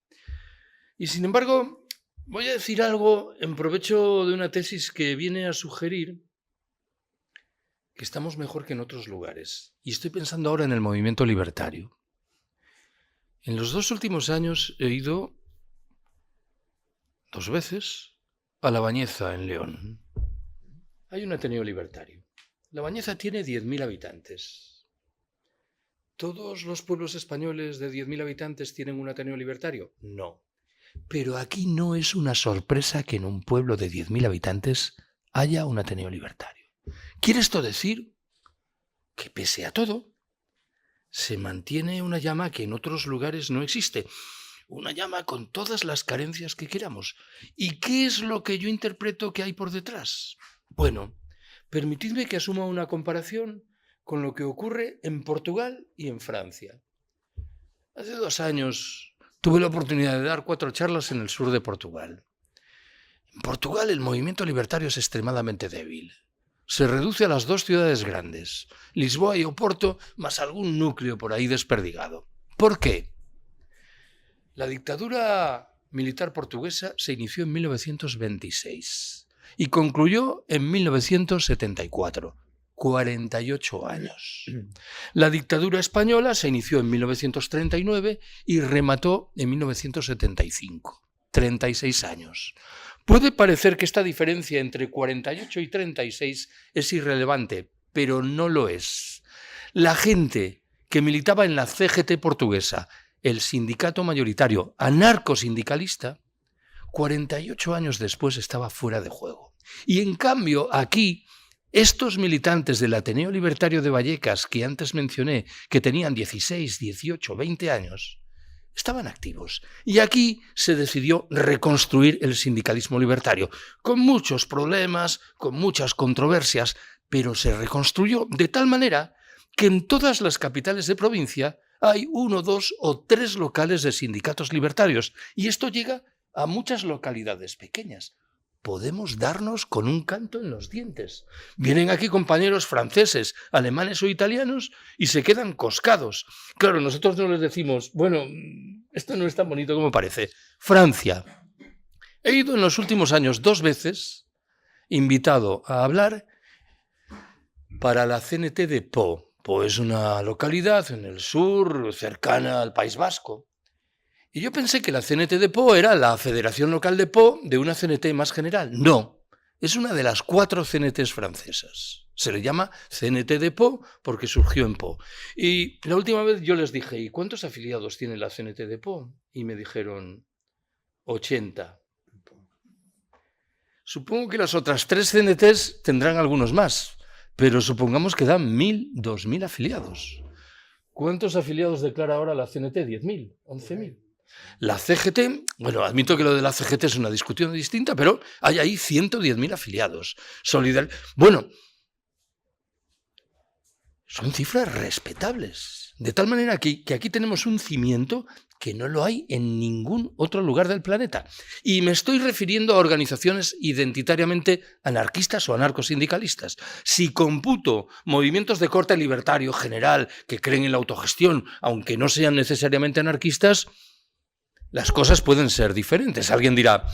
Y sin embargo, voy a decir algo en provecho de una tesis que viene a sugerir que estamos mejor que en otros lugares. Y estoy pensando ahora en el movimiento libertario. En los 2 últimos años he ido 2 veces a La Bañeza, en León. Hay un Ateneo Libertario. La Bañeza tiene 10.000 habitantes. ¿Todos los pueblos españoles de 10.000 habitantes tienen un Ateneo Libertario? No. Pero aquí no es una sorpresa que en un pueblo de 10.000 habitantes haya un Ateneo Libertario. ¿Quiere esto decir que pese a todo se mantiene una llama que en otros lugares no existe? Una llama con todas las carencias que queramos. ¿Y qué es lo que yo interpreto que hay por detrás? Bueno, permitidme que asuma una comparación con lo que ocurre en Portugal y en Francia. Hace 2 años tuve la oportunidad de dar 4 charlas en el sur de Portugal. En Portugal el movimiento libertario es extremadamente débil. Se reduce a las 2 ciudades grandes, Lisboa y Oporto, más algún núcleo por ahí desperdigado. ¿Por qué? La dictadura militar portuguesa se inició en 1926 y concluyó en 1974, 48 años. La dictadura española se inició en 1939 y remató en 1975, 36 años. Puede parecer que esta diferencia entre 48 y 36 es irrelevante, pero no lo es. La gente que militaba en la CGT portuguesa, el sindicato mayoritario anarcosindicalista, 48 años después estaba fuera de juego. Y en cambio, aquí, estos militantes del Ateneo Libertario de Vallecas, que antes mencioné, que tenían 16, 18, 20 años, estaban activos. Y aquí se decidió reconstruir el sindicalismo libertario, con muchos problemas, con muchas controversias, pero se reconstruyó de tal manera que en todas las capitales de provincia hay 1, 2 o 3 locales de sindicatos libertarios, y esto llega a muchas localidades pequeñas. Podemos darnos con un canto en los dientes. Vienen aquí compañeros franceses, alemanes o italianos y se quedan coscados. Claro, nosotros no les decimos, bueno, esto no es tan bonito como parece. Francia. He ido en los últimos años 2 veces, invitado a hablar para la CNT de Pau. Pau es una localidad en el sur, cercana al País Vasco. Y yo pensé que la CNT de Pau era la Federación Local de Pau de una CNT más general. No, es una de las 4 CNTs francesas. Se le llama CNT de Pau porque surgió en Pau. Y la última vez yo les dije, ¿y cuántos afiliados tiene la CNT de Pau? Y me dijeron, 80. Supongo que las otras 3 CNTs tendrán algunos más, pero supongamos que dan 1.000, 2.000 afiliados. ¿Cuántos afiliados declara ahora la CNT? 10.000, 11.000. La CGT, bueno, admito que lo de la CGT es una discusión distinta, pero hay ahí 110.000 afiliados. Bueno, son cifras respetables. De tal manera que aquí tenemos un cimiento que no lo hay en ningún otro lugar del planeta. Y me estoy refiriendo a organizaciones identitariamente anarquistas o anarcosindicalistas. Si computo movimientos de corte libertario general que creen en la autogestión, aunque no sean necesariamente anarquistas, las cosas pueden ser diferentes. Alguien dirá,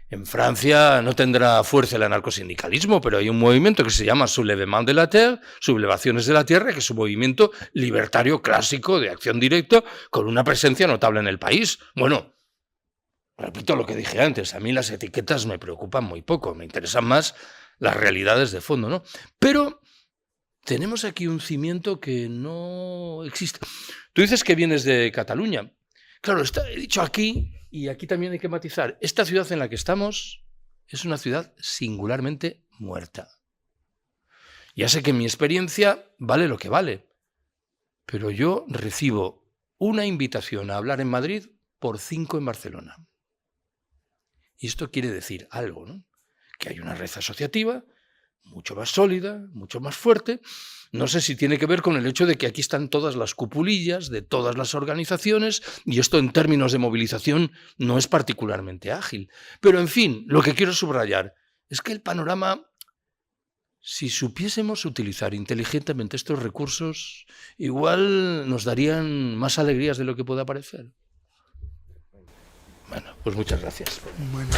en Francia no tendrá fuerza el anarcosindicalismo, pero hay un movimiento que se llama Soulèvement de la Terre, Sublevaciones de la Tierra, que es un movimiento libertario clásico de acción directa con una presencia notable en el país. Bueno, repito lo que dije antes, a mí las etiquetas me preocupan muy poco, me interesan más las realidades de fondo, ¿no? Pero tenemos aquí un cimiento que no existe. Tú dices que vienes de Cataluña. Claro, he dicho aquí, y aquí también hay que matizar, esta ciudad en la que estamos es una ciudad singularmente muerta. Ya sé que mi experiencia vale lo que vale, pero yo recibo una invitación a hablar en Madrid por 5 en Barcelona. Y esto quiere decir algo, ¿no? Que hay una red asociativa mucho más sólida, mucho más fuerte. No sé si tiene que ver con el hecho de que aquí están todas las cupulillas de todas las organizaciones y esto en términos de movilización no es particularmente ágil. Pero en fin, lo que quiero subrayar es que el panorama, si supiésemos utilizar inteligentemente estos recursos, igual nos darían más alegrías de lo que pueda parecer. Bueno, pues muchas gracias. Bueno.